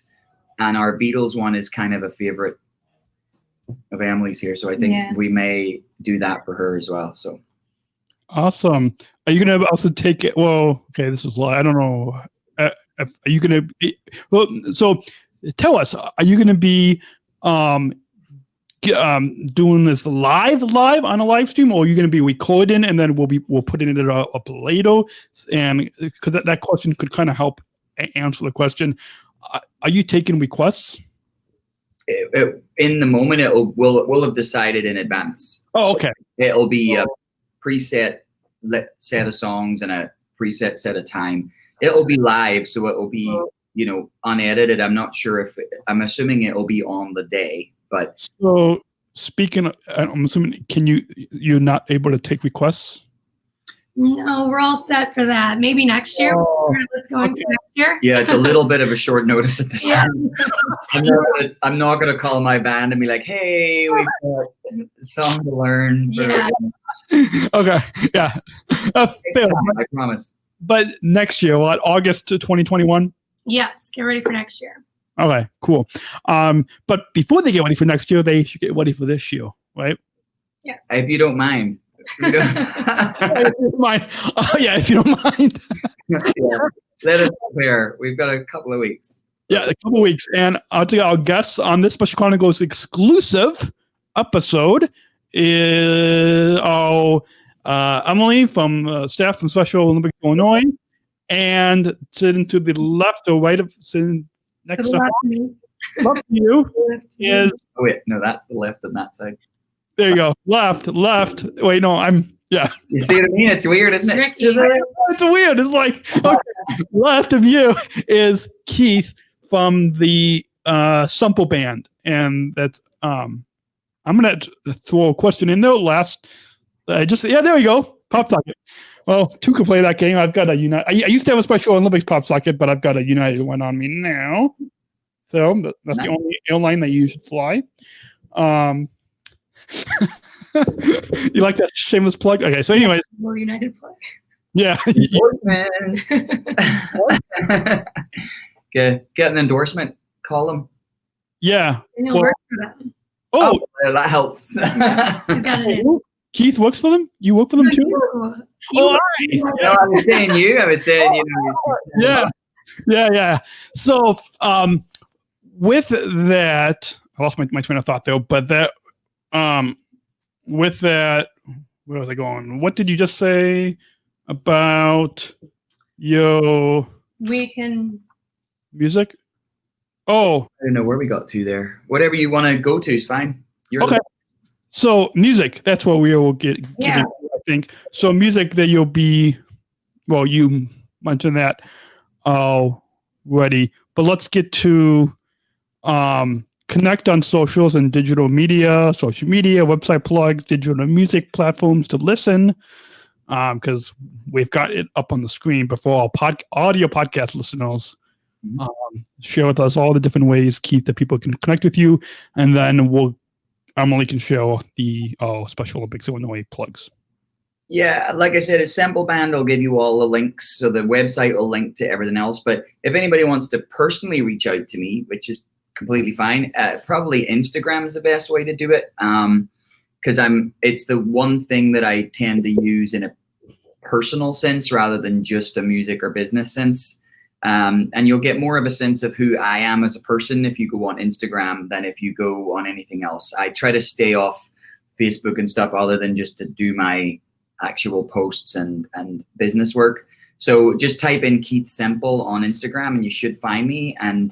And our Beatles one is kind of a favorite of Emily's here. So I think we may do that for her as well. So awesome. Are you going to also take it? Well, okay, this is I don't know. Are you going to be, well, so tell us, are you going to be, doing this live on a live stream, or are you going to be recording and then we'll put it up later? And because that question could kind of help answer the question. Are you taking requests? In the moment, we'll have decided in advance. Oh, okay. So it'll be a preset set of songs and a preset set of time. It'll be live, so it will be unedited. I'm not sure I'm assuming it will be on the day. But so speaking of, I'm assuming you're not able to take requests? No, we're all set for that. Maybe next year. Let's go into next year. Yeah, it's a little bit of a short notice at this time. I'm not gonna call my band and be like, hey, we've got some to learn. Okay. Yeah. Fair. I promise. But next year, August 2021? Yes, get ready for next year. Okay, cool. But before they get ready for next year, they should get ready for this year, right? Yes. If you don't mind. If you don't mind. Oh, yeah, if you don't mind. Let us prepare. We've got a couple of weeks. Yeah, a couple of weeks. And I'll tell you, our guests on this Special Chronicles exclusive episode is Emily from staff from Special Olympics Illinois, and sitting to the left or right of sitting next to you is. Oh wait, no, that's the left on that side. There you go. Left. Wait, no, yeah. You see what I mean? It's weird, isn't it? It's weird. It's like, okay. Left of you is Keith from the SempleBand, and that's I'm gonna throw a question in there. There we go. Pop socket. Well, two can play that game. I've got a United. I used to have a Special Olympics pop socket, but I've got a United one on me now. So that's the only airline that you should fly. You like that shameless plug? Okay, so anyways. More United plug. Yeah. Get an endorsement. Call them. Yeah. It'll work for them. Oh, that helps. He's got it in. Keith works for them? You work for them too? You I was saying you. Yeah. So, with that, I lost my train of thought though. But that, with that, where was I going? What did you just say about your music? Oh, I don't know where we got to there. Whatever you want to go to is fine. Okay. So music, that's what we will get into, I think. So music that you'll be, well, you mentioned that already, but let's get to connect on socials and digital media, social media, website plugs, digital music platforms to listen, because we've got it up on the screen before our audio podcast listeners. Share with us all the different ways, Keith, that people can connect with you, and then Emily can share the Special Olympics Illinois plugs. Yeah, like I said, it's SempleBand will give you all the links, so the website will link to everything else. But if anybody wants to personally reach out to me, which is completely fine, probably Instagram is the best way to do it, because it's the one thing that I tend to use in a personal sense rather than just a music or business sense. And you'll get more of a sense of who I am as a person if you go on Instagram than if you go on anything else. I try to stay off Facebook and stuff other than just to do my actual posts and business work. So just type in Keith Semple on Instagram and you should find me, and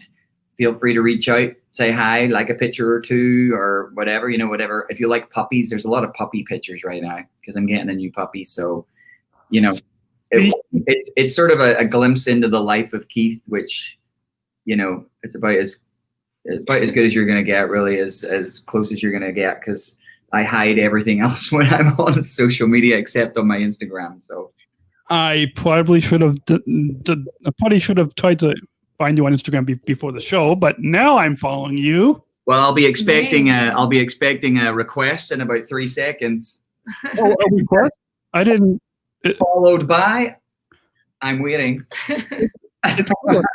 feel free to reach out, say hi, like a picture or two or whatever, whatever. If you like puppies, there's a lot of puppy pictures right now because I'm getting a new puppy. So, it's sort of a glimpse into the life of Keith, which, it's about as good as you're going to get, really, as close as you're going to get, because I hide everything else when I'm on social media except on my Instagram. So I probably should have tried to find you on Instagram before the show, but now I'm following you. Well, I'll be expecting a request in about 3 seconds. Oh, a request? I didn't. Followed by, I'm waiting. It's public.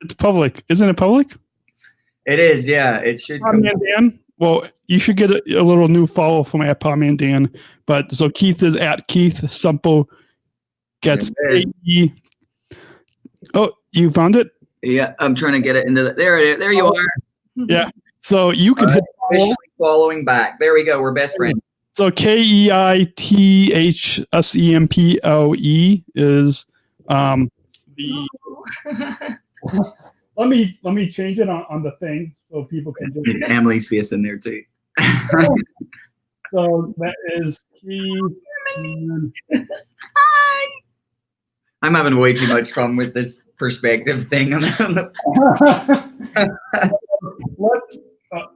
It's public. Isn't it public? It is, yeah. It should come. Dan? Well, you should get a little new follow from @Palman Dan. But so Keith is @Keith Semple gets AE. Oh, you found it? Yeah, I'm trying to get it into there you are. Yeah. So you can hit officially following back. There we go. We're best friends. So KEITHSEMPLE is the. Let me change it on the thing so people can just. Emily's face in there too. So that is Keith. Hi. I'm having way too much fun with this perspective thing. Let's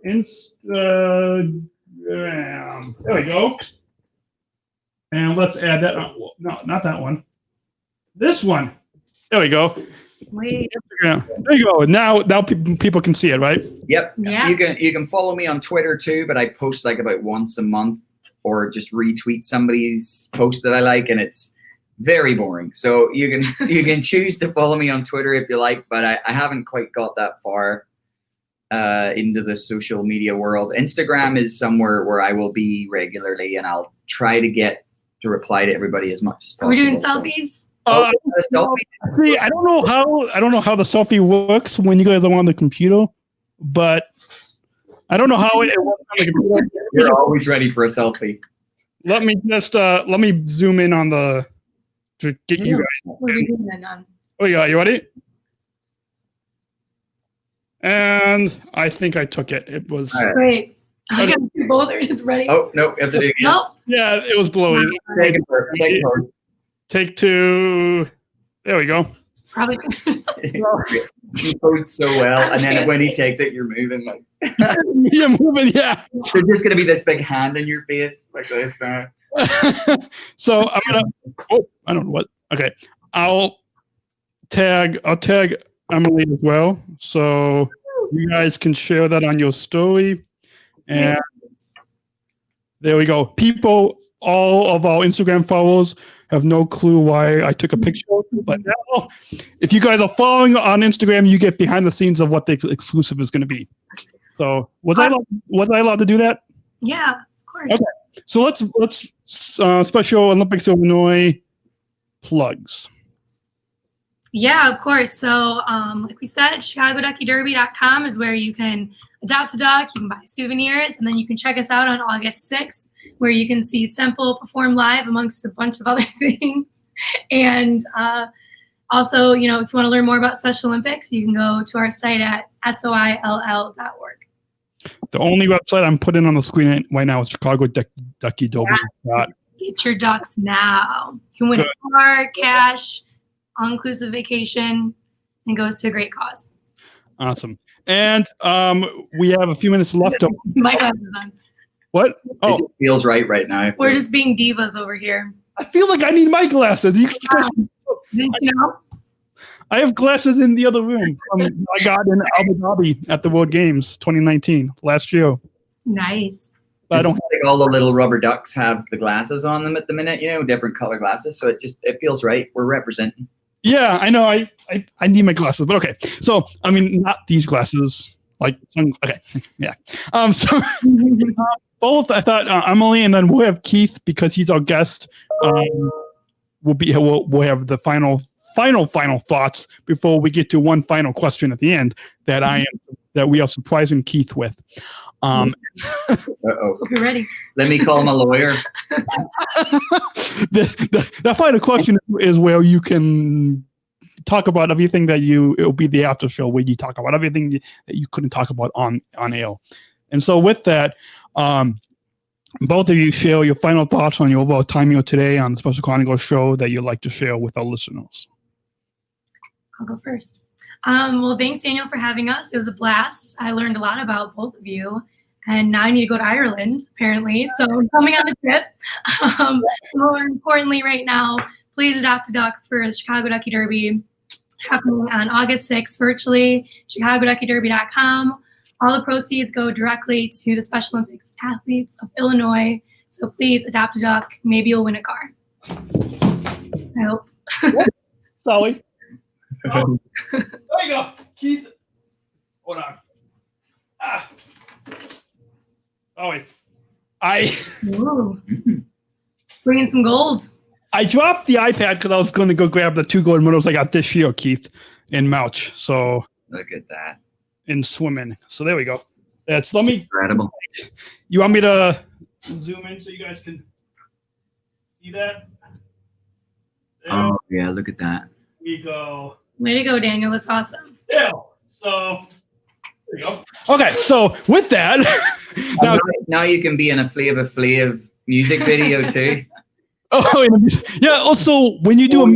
Instagram. There we go. And let's add that. No, not that one. This one. There we go. Wait. Instagram. There you go. Now people can see it, right? Yep. Yeah. You can follow me on Twitter too, but I post like about once a month, or just retweet somebody's post that I like, and it's very boring. So you can choose to follow me on Twitter if you like, but I haven't quite got that far into the social media world. Instagram is somewhere where I will be regularly, and I'll try to get to reply to everybody as much as possible. We're doing selfies. See, I don't know how the selfie works when you guys are on the computer, but I don't know how it works on the computer. You're always ready for a selfie. Let me zoom in on the to get you guys. What are we doing then? Oh yeah, you ready? And I think I took it. It was great. I got you both are just ready. Oh no, you have to do it again. Nope. Yeah, it was blowy. Second part. Take two. There we go. Probably. You post so well, and then when he takes it, you're moving like You're moving, yeah. there's just gonna be this big hand in your face like this. So I'm gonna. Oh, I don't know what. Okay, I'll tag Emily as well, so you guys can share that on your story. And there we go. People, all of our Instagram followers have no clue why I took a picture, but now, if you guys are following on Instagram, you get behind the scenes of what the exclusive is going to be. So was I allowed to do that? Yeah, of course. Okay. So let's Special Olympics Illinois plugs. Yeah, of course. So like we said, ChicagoDuckyDerby.com is where you can adopt a duck, you can buy souvenirs, and then you can check us out on August 6th, where you can see Semple perform live amongst a bunch of other things. And also, if you want to learn more about Special Olympics, you can go to our site at soill.org. The only website I'm putting on the screen right now is ChicagoDuckyDerby. Get your ducks now. You can win a car, cash, all-inclusive vacation, and goes to a great cause. Awesome. And we have a few minutes left. My glasses on. What? Oh, it just feels right now. We're just being divas over here. I feel like I need my glasses. Didn't you know? I have glasses in the other room. I got in Abu Dhabi at the World Games 2019 last year. Nice. But I don't think all the little rubber ducks have the glasses on them at the minute. Different color glasses. So it feels right. We're representing. Yeah, I know. I need my glasses, but okay. So I mean, not these glasses. Like, okay, yeah. So both. I thought Emily, and then we'll have Keith because he's our guest. We'll have the final thoughts before we get to one final question at the end that we are surprising Keith with. You're ready. Let me call my lawyer. The final question is where you can talk about everything it'll be the after show where you talk about everything that you couldn't talk about on air. And so with that, both of you share your final thoughts on your overall timing of today on the Special Chronicles show that you'd like to share with our listeners. I'll go first. Well, thanks, Daniel, for having us. It was a blast. I learned a lot about both of you. And now I need to go to Ireland, apparently. So I'm coming on the trip. More importantly, right now, please adopt a duck for the Chicago Ducky Derby, happening on August 6th virtually, ChicagoDuckyDerby.com. All the proceeds go directly to the Special Olympics athletes of Illinois. So please adopt a duck. Maybe you'll win a car. I hope. Sully. Oh, there you go. Keith. Hold on. Oh, wait. Bringing some gold. I dropped the iPad because I was going to go grab the 2 gold medals I got this year, Keith, in Mouch. So look at that. In swimming. So there we go. Let me. Incredible. You want me to zoom in so you guys can see that? Oh yeah, look at that. We go. Way to go, Daniel. That's awesome. Yeah. So there you go. Okay, so with that, now you can be in a Flavor Flav music video too. Oh yeah. Also, when you do a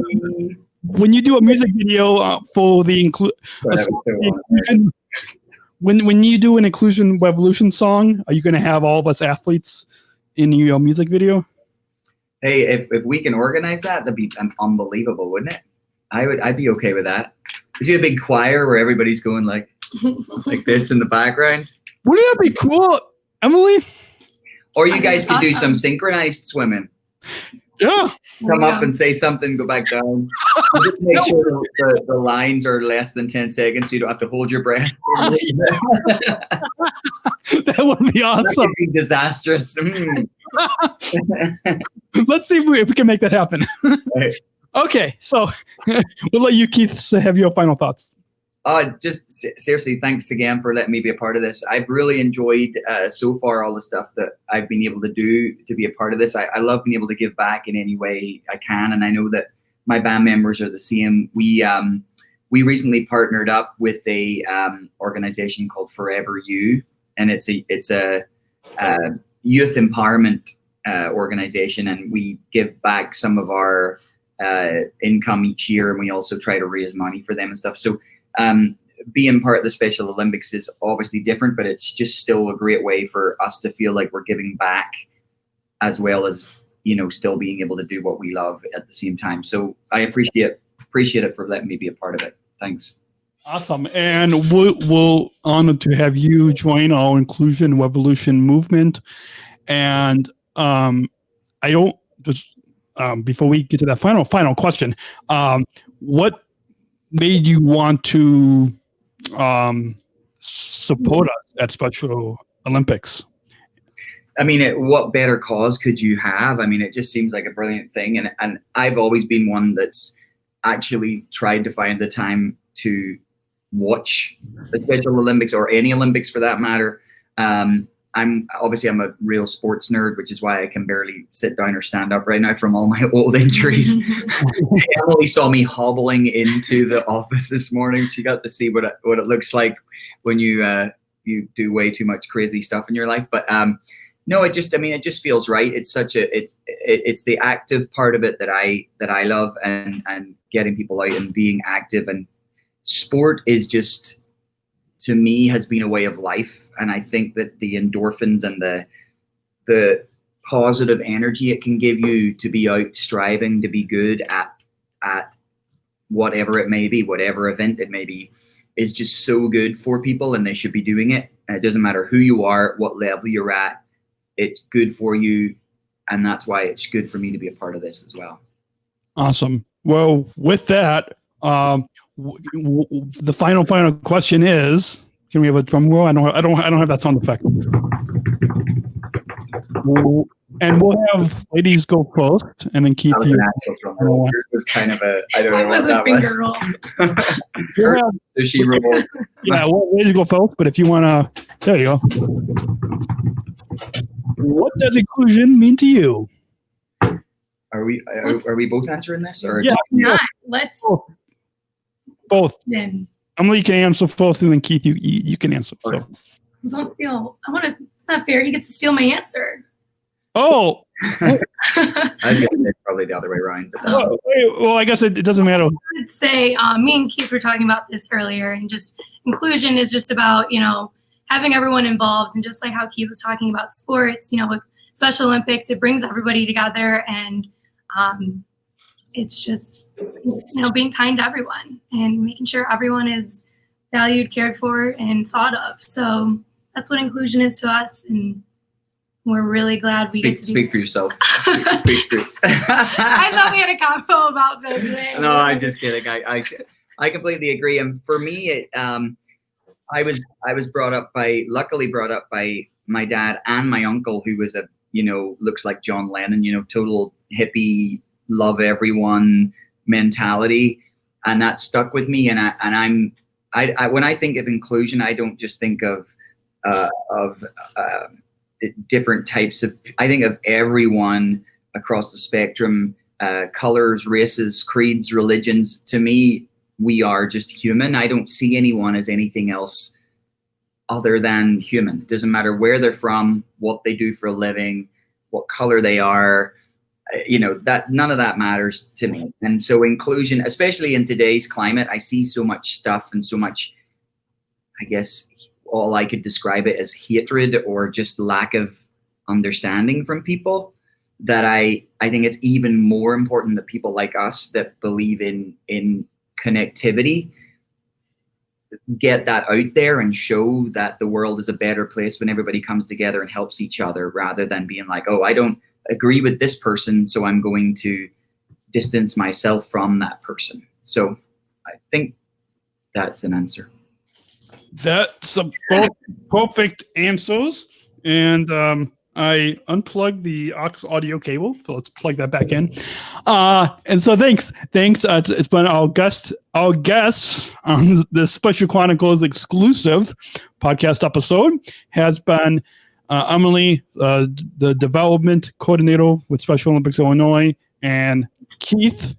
music video for the inclusion, when you do an Inclusion Revolution song, are you going to have all of us athletes in your music video? Hey, if we can organize that, that'd be unbelievable, wouldn't it? I'd be okay with that. We do a big choir where everybody's going like this in the background. Wouldn't that be cool, Emily? Or you guys could do some synchronized swimming. Yeah. Come up and say something, go back down. Just make sure the lines are less than 10 seconds so you don't have to hold your breath. That would be awesome. That would be disastrous. Let's see if we can make that happen. Right. Okay, so we'll let you, Keith, have your final thoughts. Just seriously, thanks again for letting me be a part of this. I've really enjoyed so far all the stuff that I've been able to do to be a part of this. I love being able to give back in any way I can, and I know that my band members are the same. We recently partnered up with a organization called Forever You, and it's a youth empowerment organization, and we give back some of our income each year, and we also try to raise money for them and stuff. So being part of the Special Olympics is obviously different, but it's just still a great way for us to feel like we're giving back, as well as, you know, still being able to do what we love at the same time. So I appreciate it for letting me be a part of it. Thanks. Awesome. And we'll honored to have you join our Inclusion Revolution movement. And I don't just before we get to that final question, what made you want to support us at Special Olympics? I mean, what better cause could you have? I mean, it just seems like a brilliant thing. And I've always been one that's actually tried to find the time to watch the Special Olympics, or any Olympics for that matter. I'm a real sports nerd, which is why I can barely sit down or stand up right now from all my old injuries. Emily saw me hobbling into the office this morning. She got to see what it looks like when you do way too much crazy stuff in your life. But no, it just feels right. It's it's the active part of it that I love, and getting people out and being active. And sport is just, to me, has been a way of life. And I think that the endorphins and the positive energy it can give you to be out striving to be good at whatever it may be, whatever event it may be, is just so good for people, and they should be doing it. And it doesn't matter who you are, what level you're at, it's good for you. And that's why it's good for me to be a part of this as well. Awesome. Well, with that, the final question is, can we have a drum roll? I don't have that sound effect. And we'll have ladies go first, and then Keith. Yours was kind of a, I don't know what that was. Roll. So she rolled. Yeah, well, ladies go first, but if you want to, there you go. What does inclusion mean to you? Are we both answering this, or yeah, not? Let's both. Then Emily can answer first, and then Keith, you can answer. So don't steal. It's not fair. He gets to steal my answer. Oh. I was going to say probably the other way around. But well, I guess it doesn't matter. I would say me and Keith were talking about this earlier, and just inclusion is just about, you know, having everyone involved, and just like how Keith was talking about sports, you know, with Special Olympics, it brings everybody together, and it's just, you know, being kind to everyone and making sure everyone is valued, cared for, and thought of. So that's what inclusion is to us, and we're really glad we get to speak for yourself. Speak for yourself. I thought we had a convo about this. No, I'm just kidding. I completely agree. And for me, I was luckily brought up by my dad and my uncle, who was looks like John Lennon, total hippie, love everyone mentality, and that stuck with me. And I when I think of inclusion, I don't just think of different types of. I think of everyone across the spectrum, colors, races, creeds, religions. To me, we are just human. I don't see anyone as anything else other than human. It doesn't matter where they're from, what they do for a living, what color they are, that none of that matters to me. And so inclusion, especially in today's climate, I see so much stuff and so much, I guess all I could describe it as hatred or just lack of understanding from people, that I think it's even more important that people like us that believe in connectivity get that out there and show that the world is a better place when everybody comes together and helps each other, rather than being like, oh, I don't agree with this person, so I'm going to distance myself from that person. So I think that's an answer. That's both perfect answers. And I unplugged the aux audio cable, so let's plug that back in. And so thanks. It's been our guest on the Special Chronicles exclusive podcast episode has been Emily, the development coordinator with Special Olympics Illinois, and Keith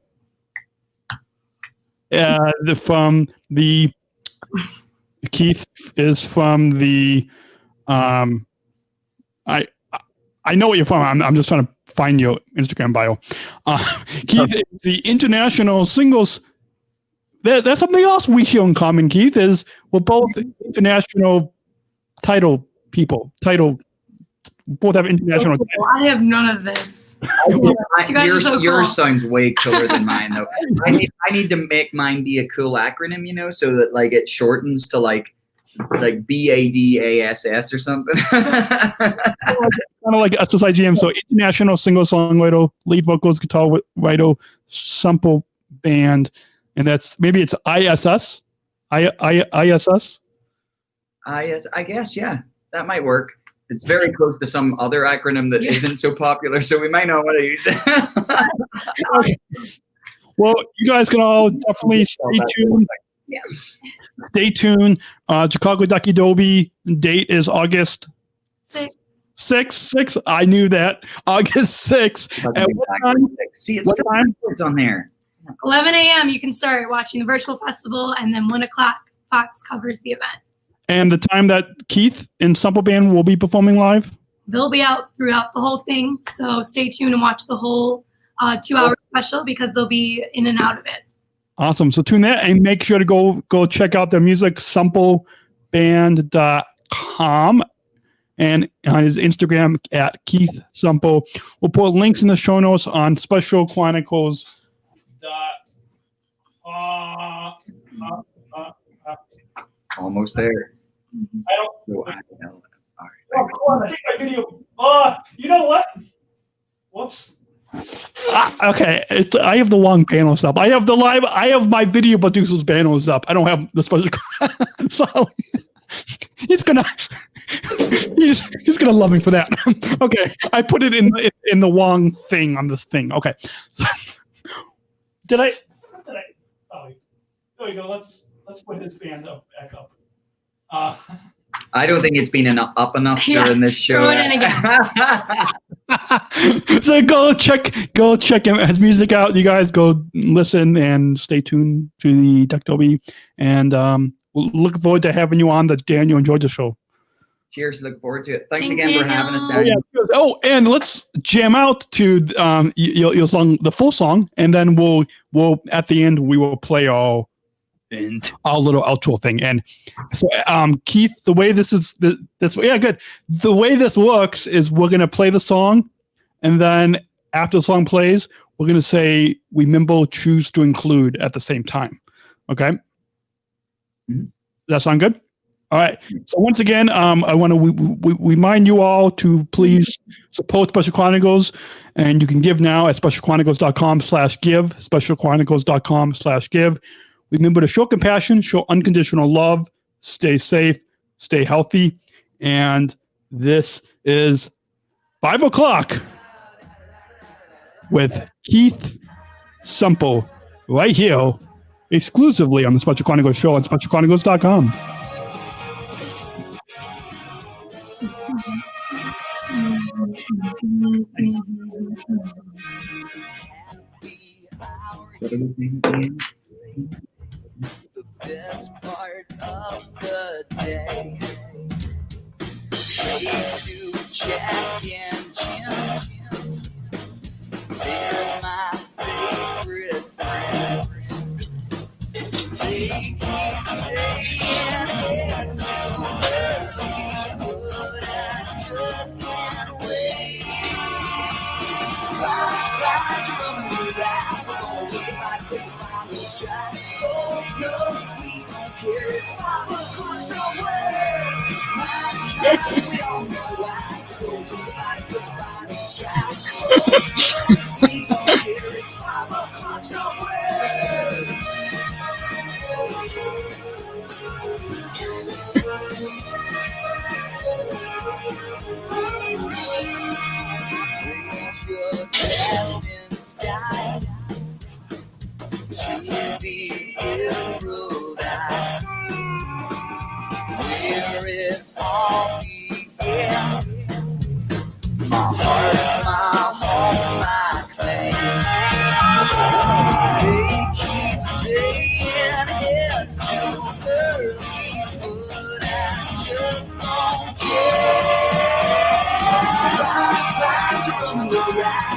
Keith is from the I know what you're from. I'm just trying to find your Instagram bio. Keith is the international singles. That's something else we share in common, Keith, is we're both international title people. Both have international titles. I have none of this. Yours sounds way cooler than mine, though. I need to make mine be a cool acronym, so that like it shortens to like BADASS or something. Kind of like SSIGM. So international single songwriter, lead vocals, guitar writer, SempleBand, and that's maybe it's ISS. ISS. I guess, yeah, that might work. It's very close to some other acronym that isn't so popular, so we might not want to use it. Okay. Well, you guys can all definitely stay tuned. Yeah. Stay tuned. Chicago Ducky Derby date is August 6. I knew that. August 6th. At what time? See, it's still on there. 11 a.m. You can start watching the virtual festival, and then 1 o'clock Fox covers the event. And the time that Keith and SempleBand will be performing live? They'll be out throughout the whole thing, so stay tuned and watch the whole 2-hour special because they'll be in and out of it. Awesome. So tune in and make sure to go check out their music, SempleBand.com, and on his Instagram at Keith Semple. We'll put links in the show notes on SpecialChronicles. Almost there. I don't know. I think my video. You know what? Whoops. Okay, I have the long panels up. I have my video producer's panels up. I don't have the special. So he's gonna love me for that. Okay, I put it in the wrong thing on this thing. Okay, so did I? Oh, there we go. Let's put this band back up. I don't think it's been up enough during this show. Throw it in again. So go check his music out. You guys go listen and stay tuned to the Duck Derby. And we'll look forward to having you on the Daniel and Georgia show. Cheers. Look forward to it. Thanks Thanks, again for having us, Daniel. And let's jam out to your song, the full song, and then we'll at the end we will play our little outro thing. And so Keith, the way this good. The way this works is we're gonna play the song, and then after the song plays, we're gonna say remember choose to include at the same time. Okay. Mm-hmm. Does that sound good? All right. So once again, I want to remind you all to please support Special Chronicles, and you can give now at SpecialChronicles.com/give, SpecialChronicles.com/give. Remember to show compassion, show unconditional love, stay safe, stay healthy, and this is 5 o'clock with Keith Semple right here, exclusively on the Special Chronicles show on SpecialChronicles.com. Best part of the day. Way to Jack and Jim. They're my favorite friends. They keep saying it's too early, but I just can't wait. Rise from the back, we're gonna take it back, let's try. Oh no, we don't care, it's 5 o'clock somewhere. We all know why. Go to the body, let's try. Oh no, we don't care, it's 5 o'clock somewhere. Reach your best in style to the emerald eye, where it all began. My heart, my home, my claim. They keep saying it's too early, but I just don't care. Rise from the ground.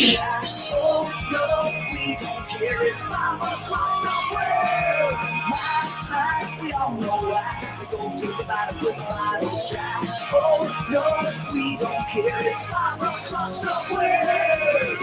try. Oh no, we don't care. It's 5 o'clock somewhere. My, we all know why. We go to the bottom with the bottles dry. Oh no, we don't care. It's 5 o'clock somewhere.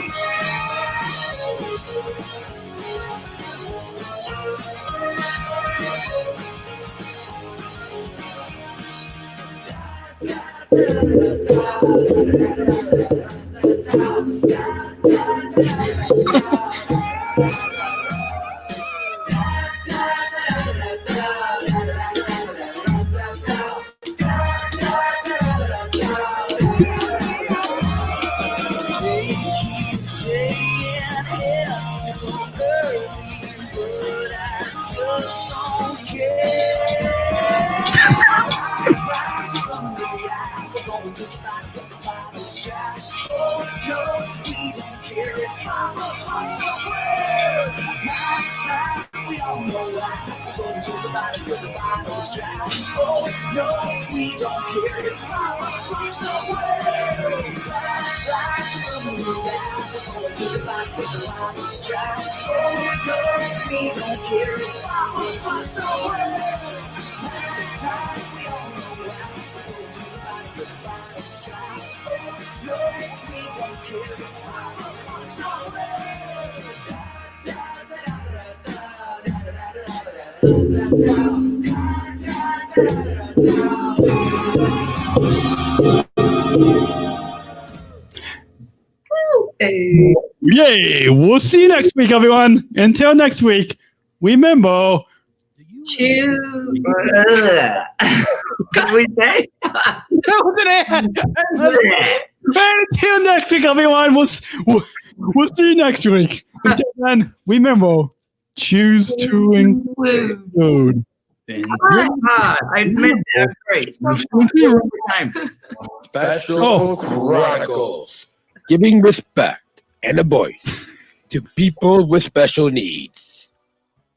We all know why. Go to the bottom with the bottles dry. Oh no, we don't care. It's 5 o'clock somewhere. Lights from the down. Go to the bottom with the bottles dry. Oh no, we don't care. It's 5 o'clock somewhere. We all know why. Go to the bottom with the bottles dry. Oh no, we don't care. It's 5 o'clock somewhere. Yay! We'll see you next week, everyone. Until next week, remember. Choose. What did we say? That was an ad. Until next week, everyone. We'll see you next week. Until then, remember, choose to include. I missed it. Great. Special Chronicles, giving respect and a voice to people with special needs.